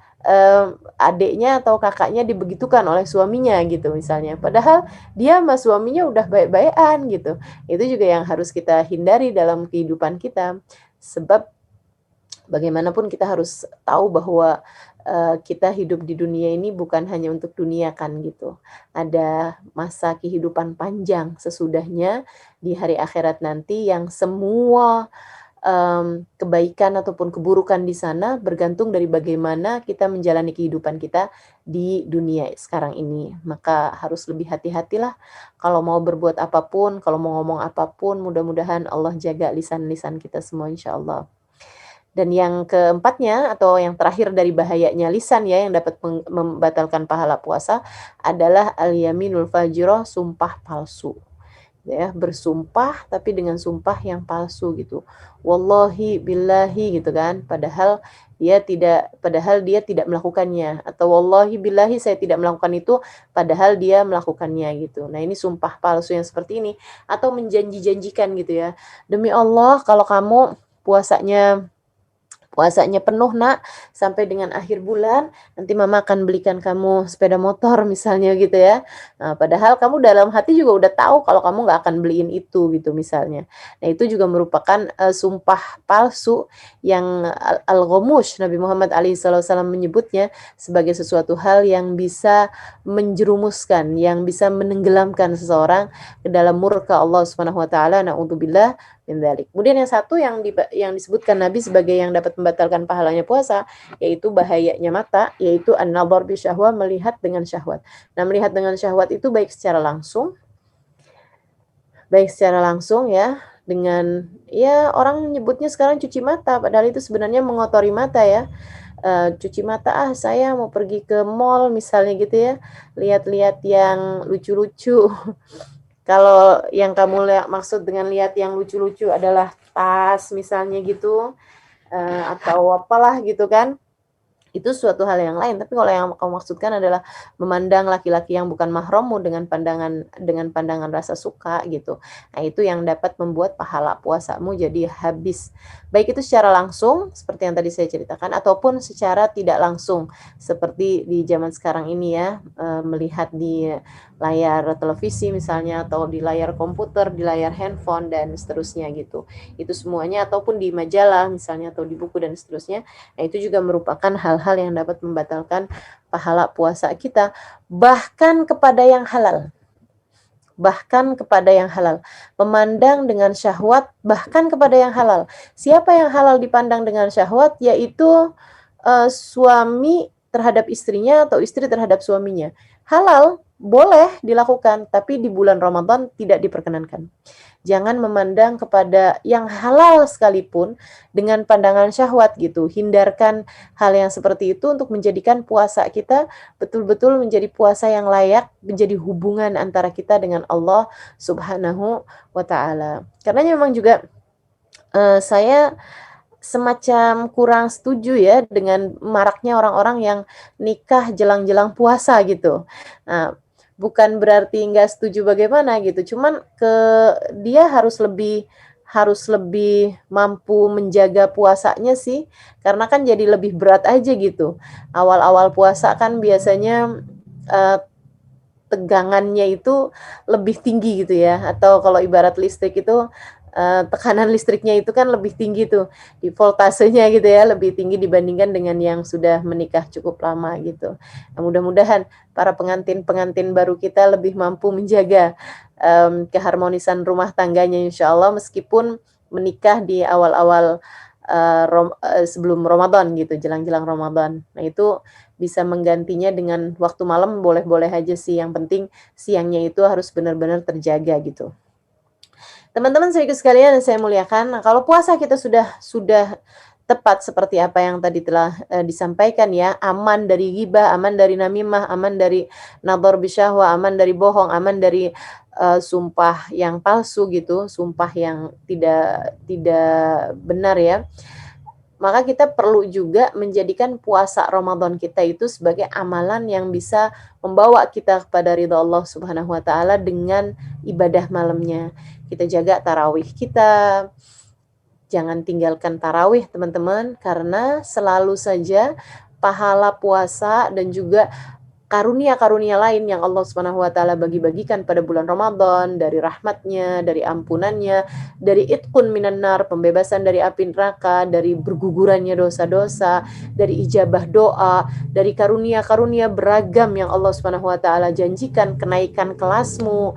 adiknya atau kakaknya dibegitukan oleh suaminya gitu misalnya. Padahal dia sama suaminya udah baik-baikan gitu. Itu juga yang harus kita hindari dalam kehidupan kita. Sebab bagaimanapun kita harus tahu bahwa, kita hidup di dunia ini bukan hanya untuk dunia kan gitu. Ada masa kehidupan panjang sesudahnya di hari akhirat nanti yang semua, kebaikan ataupun keburukan di sana bergantung dari bagaimana kita menjalani kehidupan kita di dunia sekarang ini. Maka harus lebih hati-hatilah kalau mau berbuat apapun, kalau mau ngomong apapun, mudah-mudahan Allah jaga lisan-lisan kita semua insyaallah. Dan yang keempatnya atau yang terakhir dari bahayanya lisan ya yang dapat membatalkan pahala puasa adalah al-yaminul fajirah, sumpah palsu. Ya, bersumpah tapi dengan sumpah yang palsu gitu. Wallahi billahi gitu kan, padahal dia tidak melakukannya atau wallahi billahi saya tidak melakukan itu padahal dia melakukannya gitu. Nah, ini sumpah palsu yang seperti ini atau menjanji-janjikan gitu ya. Demi Allah kalau kamu puasanya Puasanya penuh Nak, sampai dengan akhir bulan, nanti mama akan belikan kamu sepeda motor misalnya gitu ya. Nah, padahal kamu dalam hati juga udah tahu kalau kamu nggak akan beliin itu gitu misalnya. Nah, itu juga merupakan, sumpah palsu yang al-ghamush, Nabi Muhammad SAW menyebutnya sebagai sesuatu hal yang bisa menjerumuskan, yang bisa menenggelamkan seseorang ke dalam murka Allah Subhanahu wa taala, na'udzubillah min dzalik. Kemudian yang satu yang disebutkan Nabi sebagai yang dapat membatalkan pahalanya puasa, yaitu bahayanya mata, yaitu an-nadhar bisyahwah, melihat dengan syahwat. Nah, melihat dengan syahwat itu baik secara langsung ya, dengan ya orang nyebutnya sekarang cuci mata, padahal itu sebenarnya mengotori mata ya. Cuci mata, "Ah, saya mau pergi ke mall," misalnya gitu ya, lihat-lihat yang lucu-lucu. Kalau yang kamu maksud dengan lihat yang lucu-lucu adalah tas misalnya gitu, atau apalah gitu kan, itu suatu hal yang lain. Tapi kalau yang kamu maksudkan adalah memandang laki-laki yang bukan mahrammu dengan pandangan rasa suka gitu. Nah, itu yang dapat membuat pahala puasamu jadi habis. Baik itu secara langsung seperti yang tadi saya ceritakan ataupun secara tidak langsung seperti di zaman sekarang ini ya, melihat di layar televisi misalnya atau di layar komputer, di layar handphone dan seterusnya gitu. Itu semuanya ataupun di majalah misalnya atau di buku dan seterusnya. Nah, itu juga merupakan hal-hal yang dapat membatalkan pahala puasa kita, bahkan kepada yang halal. Bahkan kepada yang halal. Memandang dengan syahwat bahkan kepada yang halal. Siapa yang halal dipandang dengan syahwat? Yaitu suami terhadap istrinya atau istri terhadap suaminya. Halal boleh dilakukan, tapi di bulan Ramadan tidak diperkenankan. Jangan memandang kepada yang halal sekalipun dengan pandangan syahwat gitu. Hindarkan hal yang seperti itu untuk menjadikan puasa kita betul-betul menjadi puasa yang layak, menjadi hubungan antara kita dengan Allah Subhanahu wa taala. Karena memang juga saya semacam kurang setuju ya dengan maraknya orang-orang yang nikah jelang-jelang puasa gitu. Nah, bukan berarti nggak setuju bagaimana gitu, cuman dia harus lebih mampu menjaga puasanya sih, karena kan jadi lebih berat aja gitu. Awal-awal puasa kan biasanya, eee tegangannya itu lebih tinggi gitu ya, atau kalau ibarat listrik itu, tekanan listriknya itu kan lebih tinggi tuh, di voltasenya gitu ya, lebih tinggi dibandingkan dengan yang sudah menikah cukup lama gitu. Nah, mudah-mudahan para pengantin-pengantin baru kita lebih mampu menjaga, keharmonisan rumah tangganya insyaallah meskipun menikah di awal-awal, sebelum Ramadan gitu, jelang-jelang Ramadan. Nah, itu bisa menggantinya dengan waktu malam boleh-boleh aja sih, yang penting siangnya itu harus benar-benar terjaga gitu. Teman-teman saudaraku sekalian yang saya muliakan, nah kalau puasa kita sudah tepat seperti apa yang tadi telah, disampaikan ya, aman dari ghibah, aman dari namimah, aman dari nadhar bisyahwah, aman dari bohong, aman dari, sumpah yang palsu gitu, sumpah yang tidak tidak benar ya. Maka kita perlu juga menjadikan puasa Ramadan kita itu sebagai amalan yang bisa membawa kita kepada ridha Allah Subhanahu wa taala dengan ibadah malamnya. Kita jaga tarawih kita, jangan tinggalkan tarawih teman-teman, karena selalu saja pahala puasa dan juga karunia-karunia lain yang Allah Subhanahu wa taala bagi-bagikan pada bulan Ramadan, dari rahmatnya, dari ampunannya, dari itqun minan nar, pembebasan dari api neraka, dari bergugurannya dosa-dosa, dari ijabah doa, dari karunia-karunia beragam yang Allah Subhanahu wa taala janjikan, kenaikan kelasmu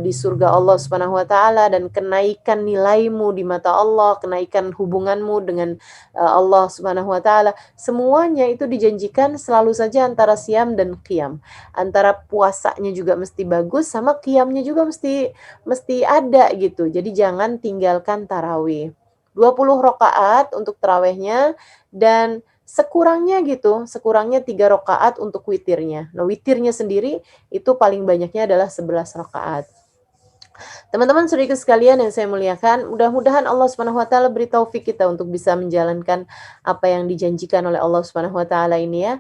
di surga Allah Subhanahu wa taala, dan kenaikan nilaimu di mata Allah, kenaikan hubunganmu dengan Allah Subhanahu wa taala. Semuanya itu dijanjikan selalu saja antara siam dan qiyam. Antara puasanya juga mesti bagus, sama qiyamnya juga mesti ada gitu. Jadi jangan tinggalkan tarawih. 20 rakaat untuk tarawihnya, dan sekurangnya gitu, sekurangnya 3 rakaat untuk witirnya. Nah, witirnya sendiri itu paling banyaknya adalah 11 rakaat. Teman-teman saudaraku sekalian yang saya muliakan, mudah-mudahan Allah Subhanahu wa taala beri taufik kita untuk bisa menjalankan apa yang dijanjikan oleh Allah Subhanahu wa taala ini ya.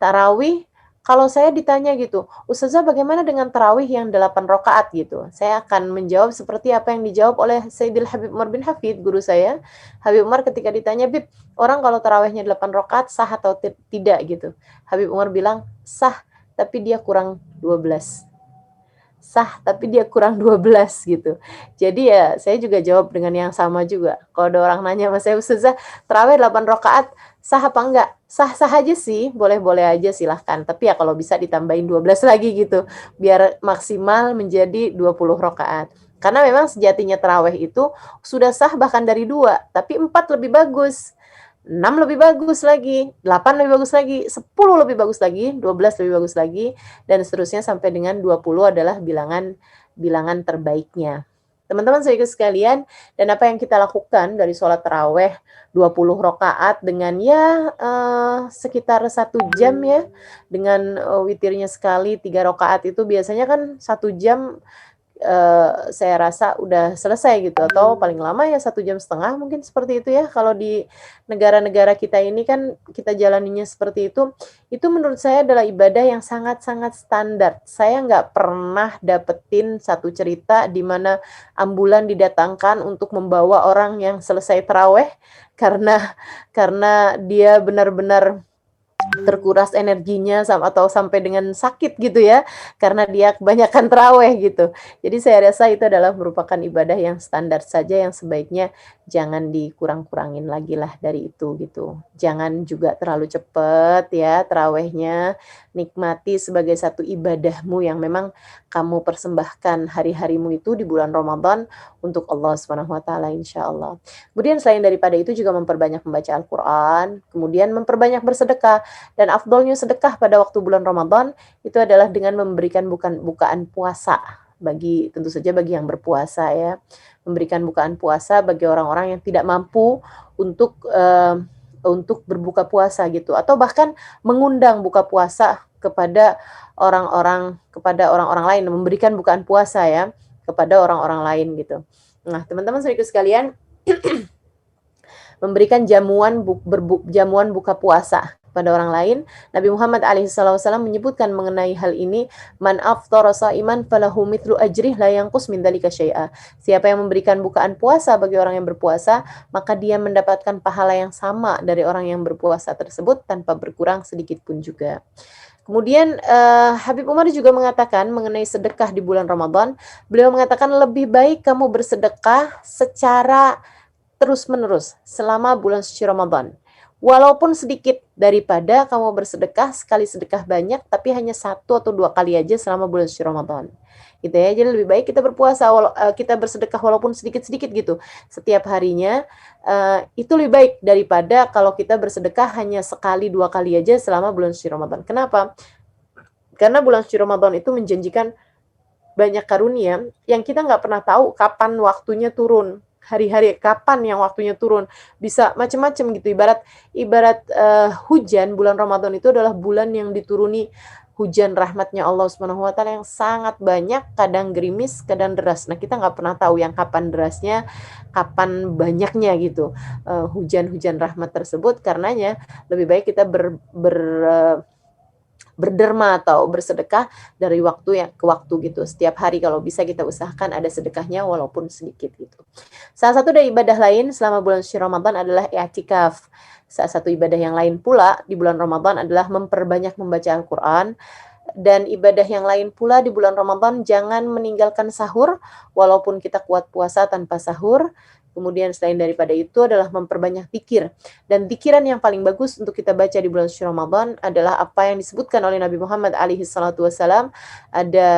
Tarawih, kalau saya ditanya gitu, "Ustazah bagaimana dengan tarawih yang 8 rakaat?" gitu. Saya akan menjawab seperti apa yang dijawab oleh Sayyidil Habib Umar bin Hafid, guru saya. Habib Umar ketika ditanya, "Bib, orang kalau tarawihnya 8 rakaat sah atau tidak?" gitu. Habib Umar bilang, "Sah, tapi dia kurang 12." Sah, tapi dia kurang 12 gitu. Jadi ya saya juga jawab dengan yang sama juga. Kalau ada orang nanya sama saya, "Ustazah, tarawih 8 rakaat sah apa enggak?" Sah-sah aja sih, boleh-boleh aja silahkan. Tapi ya kalau bisa ditambahin 12 lagi gitu, biar maksimal menjadi 20 rakaat. Karena memang sejatinya tarawih itu sudah sah bahkan dari 2, tapi 4 lebih bagus. 6 lebih bagus lagi, 8 lebih bagus lagi, 10 lebih bagus lagi, 12 lebih bagus lagi, dan seterusnya sampai dengan 20 adalah bilangan terbaiknya. Teman-teman saudaraku sekalian, dan apa yang kita lakukan dari sholat taraweh 20 rakaat dengan ya sekitar 1 jam ya, dengan witirnya sekali 3 rakaat itu biasanya kan 1 jam saya rasa udah selesai gitu, atau paling lama ya 1,5 jam mungkin seperti itu ya, kalau di negara-negara kita ini kan kita jalaninya seperti itu menurut saya adalah ibadah yang sangat-sangat standar. Saya nggak pernah dapetin satu cerita di mana ambulan didatangkan untuk membawa orang yang selesai taraweh karena karena dia benar-benar terkuras energinya atau sampai dengan sakit gitu ya, karena dia kebanyakan taraweh gitu. Jadi saya rasa itu adalah merupakan ibadah yang standar saja, yang sebaiknya jangan dikurang-kurangin lagi lah dari itu gitu. Jangan juga terlalu cepat ya tarawehnya, nikmati sebagai satu ibadahmu yang memang kamu persembahkan hari-harimu itu di bulan Ramadan untuk Allah Subhanahu wa taala insyaallah. Kemudian selain daripada itu juga memperbanyak membaca Al-Qur'an, kemudian memperbanyak bersedekah. Dan afdolnya sedekah pada waktu bulan Ramadan itu adalah dengan memberikan bukaan puasa tentu saja bagi yang berpuasa ya. Memberikan bukaan puasa bagi orang-orang yang tidak mampu untuk berbuka puasa gitu, atau bahkan mengundang buka puasa kepada orang-orang lain, memberikan bukaan puasa ya kepada orang-orang lain gitu. Nah, teman-teman saudaraku sekalian, memberikan jamuan buka puasa pada orang lain. Nabi Muhammad SAW menyebutkan mengenai hal ini, man aftara sha'iman falahu mithlu ajrih la yanqus min dzalika syai'a. Siapa yang memberikan bukaan puasa bagi orang yang berpuasa, maka dia mendapatkan pahala yang sama dari orang yang berpuasa tersebut tanpa berkurang sedikit pun juga. Kemudian Habib Umar juga mengatakan mengenai sedekah di bulan Ramadan, beliau mengatakan lebih baik kamu bersedekah secara terus-menerus selama bulan suci Ramadan. Walaupun sedikit daripada kamu bersedekah sekali sedekah banyak tapi hanya 1 atau 2 kali aja selama bulan suci Ramadan. Gitu ya. Jadi lebih baik kita berpuasa kita bersedekah walaupun sedikit-sedikit gitu setiap harinya. Itu lebih baik daripada kalau kita bersedekah hanya sekali 2 kali aja selama bulan suci Ramadan. Kenapa? Karena bulan suci Ramadan itu menjanjikan banyak karunia yang kita nggak pernah tahu kapan waktunya turun, hari-hari kapan yang waktunya turun, bisa macam-macam gitu. Ibarat hujan, bulan Ramadan itu adalah bulan yang dituruni hujan rahmatnya Allah Subhanahu wa taala yang sangat banyak, kadang gerimis, kadang deras. Nah, kita nggak pernah tahu yang kapan derasnya, kapan banyaknya gitu. Hujan-hujan rahmat tersebut, karenanya lebih baik kita berderma atau bersedekah dari waktu yang ke waktu gitu. Setiap hari kalau bisa kita usahakan ada sedekahnya walaupun sedikit gitu. Salah satu dari ibadah lain selama bulan suci Ramadan adalah i'tikaf. Salah satu ibadah yang lain pula di bulan Ramadan adalah memperbanyak membaca Al-Qur'an. Dan ibadah yang lain pula di bulan Ramadan, jangan meninggalkan sahur walaupun kita kuat puasa tanpa sahur. Kemudian selain daripada itu adalah memperbanyak zikir. Dan zikiran yang paling bagus untuk kita baca di bulan suci Ramadan adalah apa yang disebutkan oleh Nabi Muhammad alaihi salatu wasalam. Ada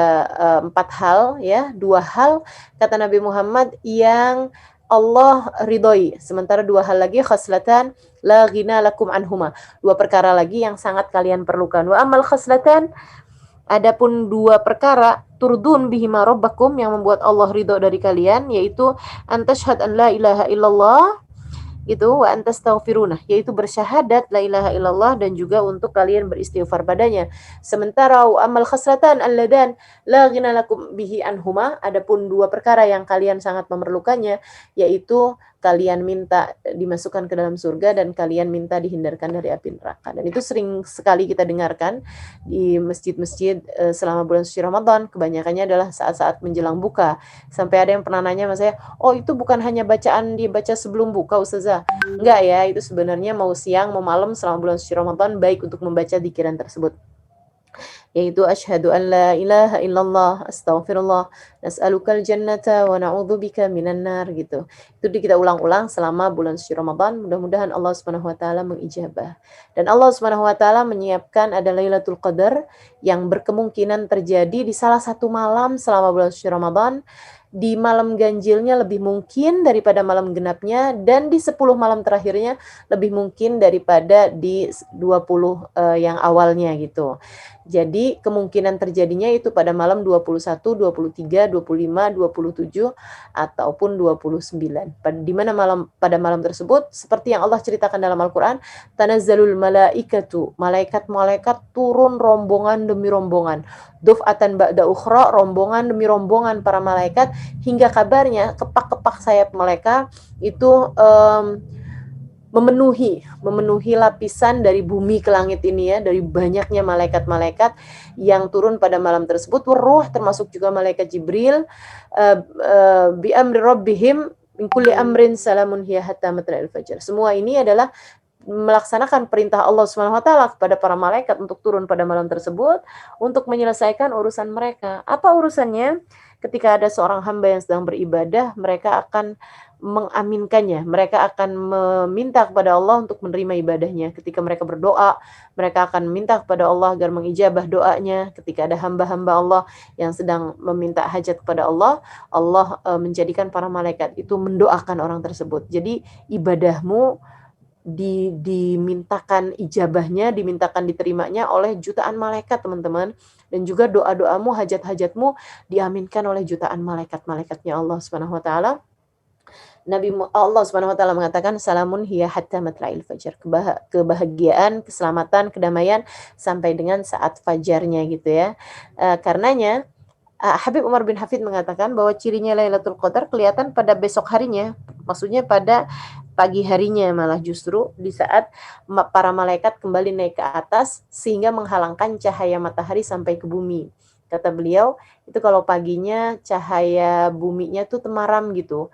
4 hal ya, 2 hal kata Nabi Muhammad yang Allah ridhoi. Sementara 2 hal lagi khaslatan la ghina lakum anhuma. 2 perkara lagi yang sangat kalian perlukan. Wa amal khaslatan, adapun 2 perkara turdun bihima rabbakum yang membuat Allah ridho dari kalian, yaitu antashhad an la ilaha illallah gitu, wa antastaghfiruna, yaitu bersyahadat la ilaha illallah dan juga untuk kalian beristighfar padanya. Sementara wa amal khaslatan alladan la ghina lakum bihi anhuma, adapun 2 perkara yang kalian sangat memerlukannya, yaitu kalian minta dimasukkan ke dalam surga dan kalian minta dihindarkan dari api neraka. Dan itu sering sekali kita dengarkan di masjid-masjid selama bulan suci Ramadan. Kebanyakannya adalah saat-saat menjelang buka. Sampai ada yang pernah nanya sama saya, oh itu bukan hanya bacaan dibaca sebelum buka Ustazah? Enggak ya, itu sebenarnya mau siang mau malam selama bulan suci Ramadan baik untuk membaca dzikiran tersebut, yaitu asyhadu an la ilaha illallah, astaghfirullah, nas'alukal jannata wa na'udzubika minan nar gitu. Itu kita ulang-ulang selama bulan suci Ramadan. Mudah-mudahan Allah Subhanahu wa taala mengijabah. Dan Allah Subhanahu wa taala menyiapkan ada Lailatul Qadar yang berkemungkinan terjadi di salah satu malam selama bulan suci Ramadan. Di malam ganjilnya lebih mungkin daripada malam genapnya, dan di 10 malam terakhirnya lebih mungkin daripada di 20 yang awalnya gitu. Jadi kemungkinan terjadinya itu pada malam 21, 23, 25, 27 ataupun 29. Di mana pada malam tersebut seperti yang Allah ceritakan dalam Al-Qur'an, tanazzalul malaikatu, malaikat-malaikat turun rombongan demi rombongan. Duf'atan ba'da ukhra, rombongan demi rombongan para malaikat, hingga kabarnya kepak-kepak sayap mereka itu memenuhi lapisan dari bumi ke langit ini ya, dari banyaknya malaikat-malaikat yang turun pada malam tersebut. Waruh, termasuk juga malaikat Jibril, bi amri rabbihim min kulli amrin salamun hiya hatta matla'il fajar. Semua ini adalah melaksanakan perintah Allah Subhanahu wa taala kepada para malaikat untuk turun pada malam tersebut untuk menyelesaikan urusan mereka. Apa urusannya? Ketika ada seorang hamba yang sedang beribadah, mereka akan mengaminkannya. Mereka akan meminta kepada Allah untuk menerima ibadahnya. Ketika mereka berdoa, mereka akan meminta kepada Allah agar mengijabah doanya. Ketika ada hamba-hamba Allah yang sedang meminta hajat kepada Allah, Allah menjadikan para malaikat itu mendoakan orang tersebut. Jadi ibadahmu dimintakan ijabahnya, dimintakan diterimanya oleh jutaan malaikat, teman-teman. Dan juga doa-doamu, hajat-hajatmu diaminkan oleh jutaan malaikat-malaikatnya Allah Subhanahu wa taala. Allah Subhanahu wa taala mengatakan salamun hiya hatta matla'il fajar. Kebahagiaan, keselamatan, kedamaian sampai dengan saat fajarnya gitu ya. Karenanya Habib Umar bin Hafid mengatakan bahwa cirinya Lailatul Qadar kelihatan pada besok harinya, maksudnya pada pagi harinya, malah justru di saat para malaikat kembali naik ke atas sehingga menghalangkan cahaya matahari sampai ke bumi. Kata beliau, itu kalau paginya cahaya buminya tuh temaram gitu.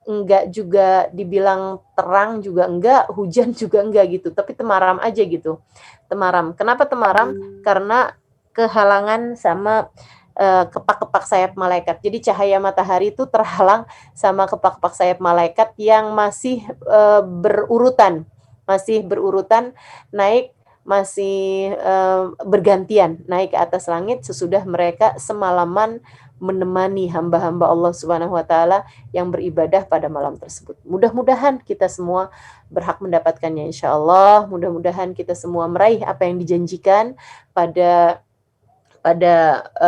enggak juga dibilang terang juga enggak, hujan juga enggak gitu, tapi temaram aja gitu. Temaram. Kenapa temaram? Karena kehalangan sama kepak-kepak sayap malaikat. Jadi cahaya matahari itu terhalang sama kepak-kepak sayap malaikat yang masih berurutan naik, masih bergantian naik ke atas langit sesudah mereka semalaman menemani hamba-hamba Allah Subhanahu wa taala yang beribadah pada malam tersebut. Mudah-mudahan kita semua berhak mendapatkannya insyaallah. Mudah-mudahan kita semua meraih apa yang dijanjikan pada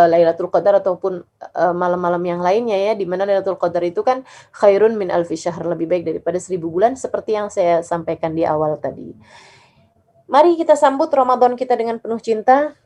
Lailatul Qadar ataupun malam-malam yang lainnya ya, di mana Lailatul Qadar itu kan khairun min alfi syahr, lebih baik daripada 1000 bulan seperti yang saya sampaikan di awal tadi. Mari kita sambut Ramadan kita dengan penuh cinta.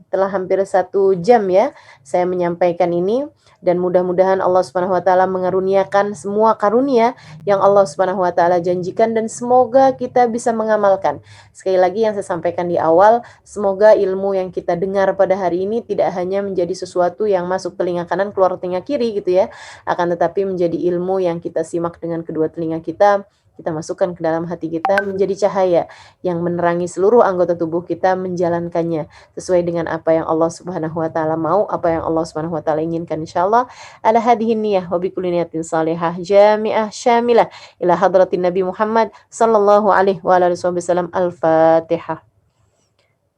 Telah hampir 1 jam ya saya menyampaikan ini, dan mudah-mudahan Allah Subhanahu wa taala mengaruniakan semua karunia yang Allah Subhanahu wa taala janjikan, dan semoga kita bisa mengamalkan. Sekali lagi yang saya sampaikan di awal, semoga ilmu yang kita dengar pada hari ini tidak hanya menjadi sesuatu yang masuk telinga kanan keluar telinga kiri gitu ya, akan tetapi menjadi ilmu yang kita simak dengan kedua telinga kita masukkan ke dalam hati kita, menjadi cahaya yang menerangi seluruh anggota tubuh kita menjalankannya sesuai dengan apa yang Allah Subhanahu wa taala mau, apa yang Allah Subhanahu wa taala inginkan insyaallah. Ala hadhihi niyyah wa bi kulli niyatin salihah jami'ah syamilah ila hadratin Nabi Muhammad sallallahu alaihi wa alihi wasallam. Al-Fatihah.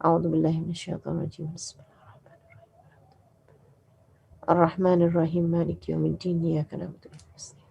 A'udzu billahi minasyaitonir rajim. Ar-Rahmanir Rahim. Maliki yaumiddin. Iyyaka na'budu wa iyyaka nasta'in.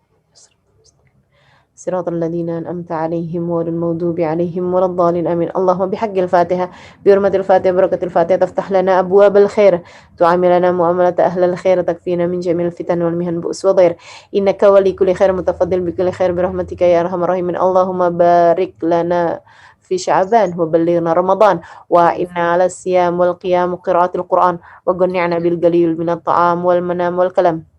صراط الذين أنعمت عليهم غير المغضوب عليهم ولا الضالين آمين. اللهم بحق الفاتحة بحرمة الفاتحة بركة الفاتحة تفتح لنا أبواب الخير، تعاملنا معاملة أهل الخير، تكفينا من جميع الفتن والمهن بؤس وضير، إنك ولي كل خير متفضل بكل خير برحمتك يا أرحم الراحمين. اللهم بارك لنا في شعبان وبلغنا رمضان، وإنا على الصيام والقيام وقراءة القرآن، وقنعنا بالقليل من الطعام والمنام والكلام.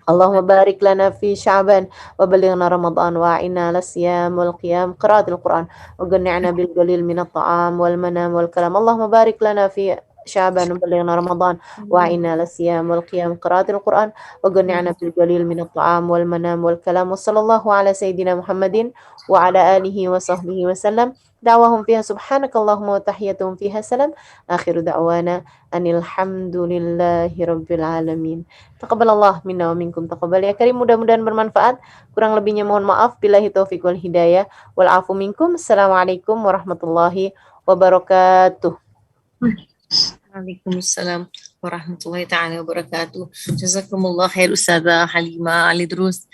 اللهم بارك لنا في شعبان وبلغنا رمضان، وأعنا على الصيام والقيام قراءة القرآن، وقنعنا بالقليل من الطعام والمنام والكلام. اللهم بارك لنا في شعبان وبلغنا رمضان، وأعنا على الصيام والقيام قراءة القرآن، وقنعنا بالقليل من الطعام والمنام والكلام. وصلى الله على سيدنا محمد وعلى آله وصحبه وسلم. دعواهم فيها سبحانك اللهم وتحيتهم فيها سلام. آخر دعوانا أن الحمد لله رب العالمين. Taqabbalallah minna wa minkum taqabbal ya karim. Mudah-mudahan bermanfaat. Kurang lebihnya mohon maaf. Billahi taufiq wal hidayah. Wal afu minkum. Assalamualaikum warahmatullahi wabarakatuh. Waalaikumsalam warahmatullahi taala wabarakatuh. Jazakumullah khair Ustazah Halimah Ali Drus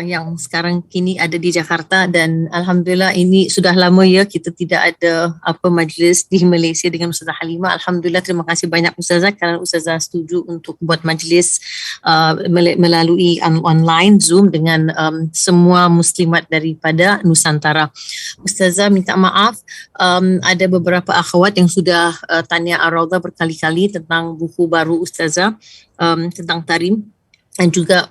yang sekarang kini ada di Jakarta, dan alhamdulillah ini sudah lama ya kita tidak ada majlis di Malaysia dengan Ustazah Halimah. Alhamdulillah, terima kasih banyak Ustazah kerana Ustazah setuju untuk buat majlis melalui online Zoom dengan semua muslimat daripada Nusantara. Ustazah minta maaf, ada beberapa akhwat yang sudah tanya Ar-Raudhah berkali-kali tentang buku baru Ustazah, tentang Tarim dan juga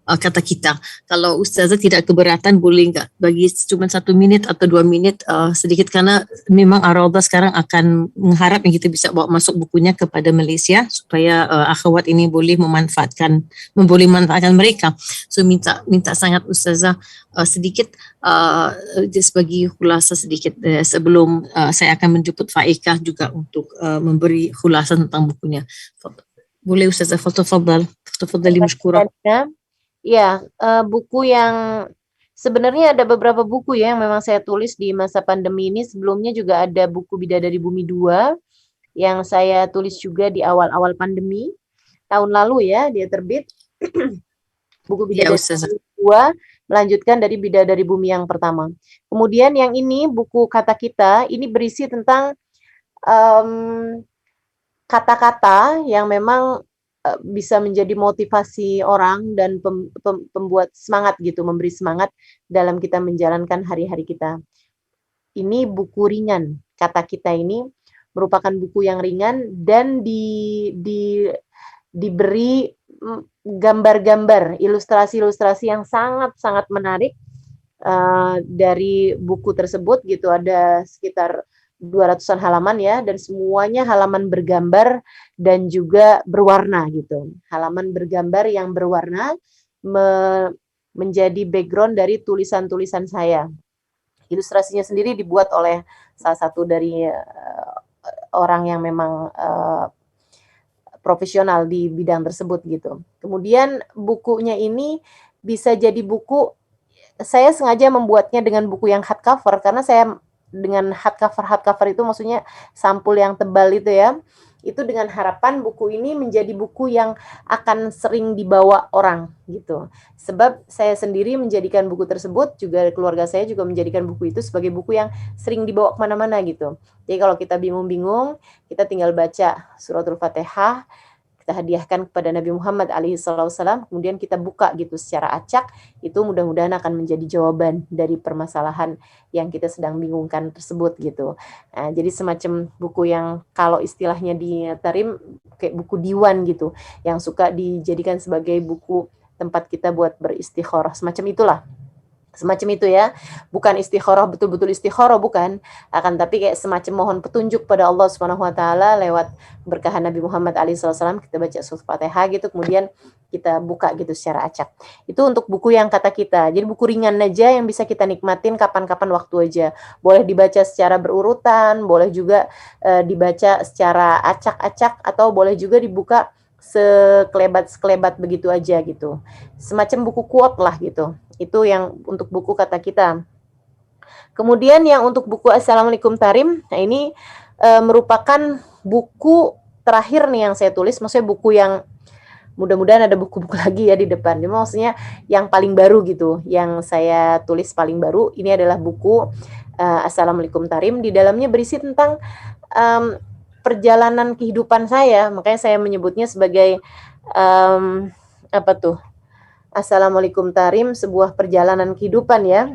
kata kita. Kalau Ustazah tidak keberatan, boleh enggak bagi cuma 1 minit atau 2 minit sedikit, karena memang Ar-Raudhah sekarang akan mengharap yang kita bisa bawa masuk bukunya kepada Malaysia supaya akhwat ini boleh memanfaatkan mereka. So minta sangat Ustazah sedikit bagi khulasa sedikit sebelum saya akan menjemput Faikah juga untuk memberi khulasa tentang bukunya. Boleh Ustazah, tafadhali mashkura. Ya, buku yang sebenarnya ada beberapa buku ya yang memang saya tulis di masa pandemi ini. Sebelumnya juga ada buku Bidadari Bumi 2 yang saya tulis juga di awal-awal pandemi tahun lalu ya, dia terbit. Buku Bidadari Bumi 2 melanjutkan dari Bidadari Bumi yang pertama. Kemudian yang ini buku Kata Kita, ini berisi tentang kata-kata yang memang bisa menjadi motivasi orang dan pembuat semangat gitu, memberi semangat dalam kita menjalankan hari-hari kita. Ini buku ringan. Kata Kita ini merupakan buku yang ringan dan diberi gambar-gambar, ilustrasi-ilustrasi yang sangat-sangat menarik dari buku tersebut gitu. Ada sekitar 200-an halaman ya, dan semuanya halaman bergambar dan juga berwarna gitu. Halaman bergambar yang berwarna menjadi background dari tulisan-tulisan saya. Ilustrasinya sendiri dibuat oleh salah satu dari orang yang memang profesional di bidang tersebut gitu. Kemudian bukunya ini bisa jadi buku, saya sengaja membuatnya dengan buku yang hardcover karena saya dengan hardcover itu maksudnya sampul yang tebal itu ya. Itu dengan harapan buku ini menjadi buku yang akan sering dibawa orang gitu. Sebab saya sendiri menjadikan buku tersebut, juga keluarga saya juga menjadikan buku itu sebagai buku yang sering dibawa kemana-mana gitu. Jadi kalau kita bingung-bingung, kita tinggal baca suratul Fatihah, kita hadiahkan kepada Nabi Muhammad alaihissalam, kemudian kita buka gitu secara acak, itu mudah-mudahan akan menjadi jawaban dari permasalahan yang kita sedang bingungkan tersebut gitu. Nah, jadi semacam buku yang kalau istilahnya di Tarim kayak buku diwan gitu, yang suka dijadikan sebagai buku tempat kita buat beristikharah, semacam itulah. Semacam itu ya, bukan istikharah betul-betul istikharah, bukan, akan tapi kayak semacam mohon petunjuk pada Allah Subhanahu wa taala lewat berkahan Nabi Muhammad SAW. Kita baca surat Fatihah gitu, kemudian kita buka gitu secara acak. Itu untuk buku yang kata kita. Jadi buku ringan aja yang bisa kita nikmatin kapan-kapan waktu aja. Boleh dibaca secara berurutan, boleh juga dibaca secara acak-acak, atau boleh juga dibuka sekelebat begitu aja gitu. Semacam buku quote lah gitu. Itu yang untuk buku kata kita. Kemudian yang untuk buku Assalamualaikum Tarim, nah ini merupakan buku terakhir nih yang saya tulis, maksudnya buku yang mudah-mudahan ada buku-buku lagi ya di depan. Jadi maksudnya yang paling baru gitu, yang saya tulis paling baru, ini adalah buku Assalamualaikum Tarim. Di dalamnya berisi tentang perjalanan kehidupan saya, makanya saya menyebutnya sebagai apa tuh? Assalamualaikum Tarim, sebuah perjalanan kehidupan ya.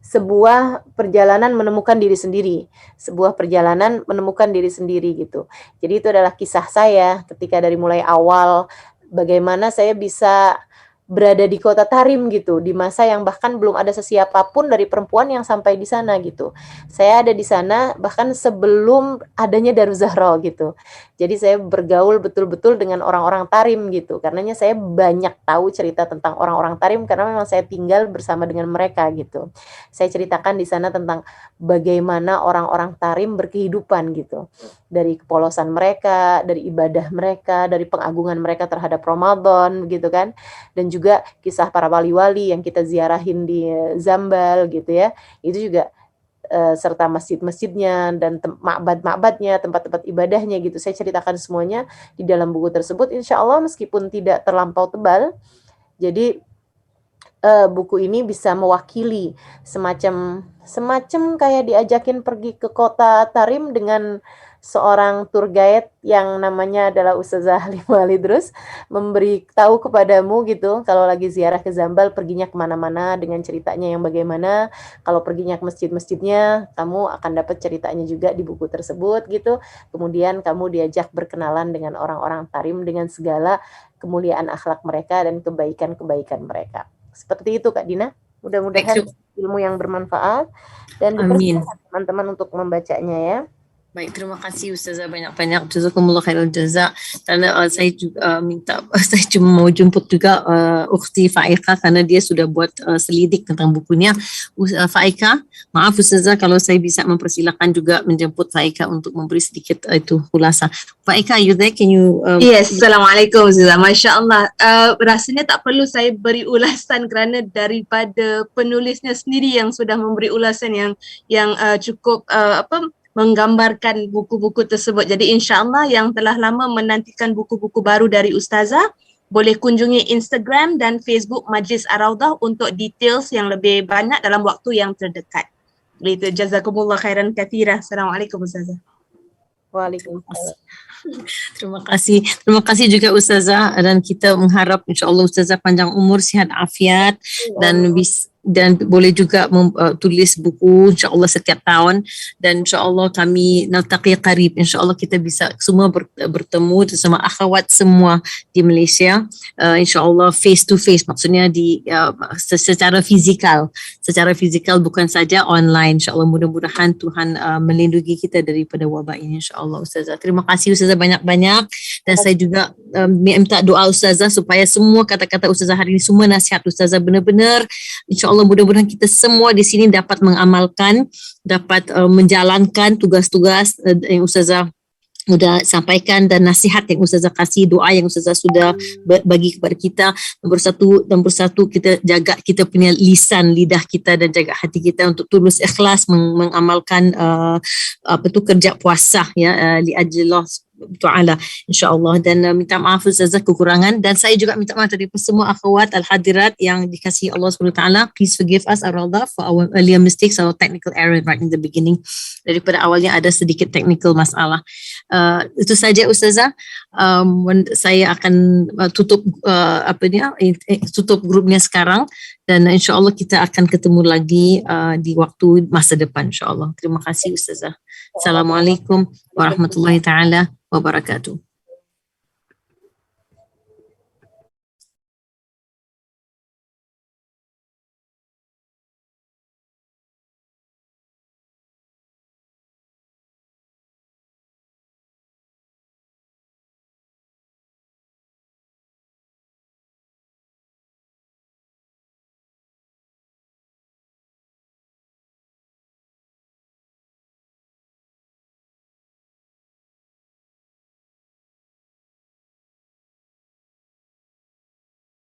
Sebuah perjalanan menemukan diri sendiri. Sebuah perjalanan menemukan diri sendiri gitu. Jadi itu adalah kisah saya ketika dari mulai awal bagaimana saya bisa berada di kota Tarim gitu, di masa yang bahkan belum ada sesiapapun dari perempuan yang sampai di sana gitu. Saya ada di sana bahkan sebelum adanya Daruzahra gitu. Jadi saya bergaul betul-betul dengan orang-orang Tarim gitu. Karenanya saya banyak tahu cerita tentang orang-orang Tarim karena memang saya tinggal bersama dengan mereka gitu. Saya ceritakan di sana tentang bagaimana orang-orang Tarim berkehidupan gitu. Dari kepolosan mereka, dari ibadah mereka, dari pengagungan mereka terhadap Ramadan gitu kan. Dan juga kisah para wali-wali yang kita ziarahin di Zambal gitu ya. Itu juga serta masjid-masjidnya dan ma'bad-ma'badnya, tempat-tempat ibadahnya gitu. Saya ceritakan semuanya di dalam buku tersebut. Insya Allah meskipun tidak terlampau tebal, jadi buku ini bisa mewakili semacam kayak diajakin pergi ke kota Tarim dengan seorang tour guide yang namanya adalah Ustazah Halimah Al-Idrus, memberi tahu kepadamu gitu kalau lagi ziarah ke Zambal perginya kemana-mana dengan ceritanya yang bagaimana. Kalau perginya ke masjid-masjidnya, kamu akan dapat ceritanya juga di buku tersebut gitu. Kemudian kamu diajak berkenalan dengan orang-orang Tarim dengan segala kemuliaan akhlak mereka dan kebaikan-kebaikan mereka. Seperti itu Kak Dina. Mudah-mudahan ilmu yang bermanfaat dan dipersilakan teman-teman untuk membacanya ya. Baik, terima kasih Ustazah banyak-banyak. Jazakumullah khairul jaza. Karena saya juga saya cuma mau jemput juga Ukhti Faika karena dia sudah buat selidik tentang bukunya. Faika, maaf Ustazah kalau saya bisa mempersilakan juga menjemput Faika untuk memberi sedikit itu khulasa. Faika, you there? Can you? Yes, Assalamualaikum Ustazah. Masya Allah. Rasanya tak perlu saya beri ulasan kerana daripada penulisnya sendiri yang sudah memberi ulasan yang cukup menggambarkan buku-buku tersebut. Jadi insya-Allah yang telah lama menantikan buku-buku baru dari Ustazah, boleh kunjungi Instagram dan Facebook Majlis Ar-Raudhah untuk details yang lebih banyak dalam waktu yang terdekat. Begitu. Jazakumullah khairan katsira. Assalamualaikum Ustazah. Waalaikumsalam. Terima kasih juga Ustazah, dan kita mengharap insya-Allah Ustazah panjang umur, sihat afiat dan dan boleh juga tulis buku insyaAllah setiap tahun, dan insyaAllah kami naltaqi qarib, insyaAllah kita bisa semua bertemu bersama akhwat semua di Malaysia, insyaAllah face to face, maksudnya di secara fizikal bukan saja online. InsyaAllah mudah-mudahan Tuhan melindungi kita daripada wabak ini insyaAllah. Ustazah, terima kasih Ustazah banyak-banyak, dan saya juga minta doa Ustazah supaya semua kata-kata Ustazah hari ini, semua nasihat Ustazah benar-benar insyaAllah mudah-mudahan kita semua di sini dapat mengamalkan, dapat menjalankan tugas-tugas yang Ustazah sudah sampaikan, dan nasihat yang Ustazah kasih, doa yang Ustazah sudah bagi kepada kita. Nombor satu kita jaga kita punya lisan, lidah kita, dan jaga hati kita untuk tulus ikhlas mengamalkan kerja puasa ya li ajillah Ta'ala insyaAllah. Dan minta maaf Ustazah kekurangan, dan saya juga minta maaf daripada semua akhwat al-hadirat yang dikasihi Allah SWT. Please forgive us for our earlier mistakes, our technical error right in the beginning. Daripada awalnya ada sedikit technical masalah. Itu saja Ustazah. Saya akan tutup tutup grupnya sekarang, dan insyaAllah kita akan ketemu lagi di waktu masa depan insyaAllah. Terima kasih Ustazah. Assalamualaikum warahmatullahi taala wabarakatuh.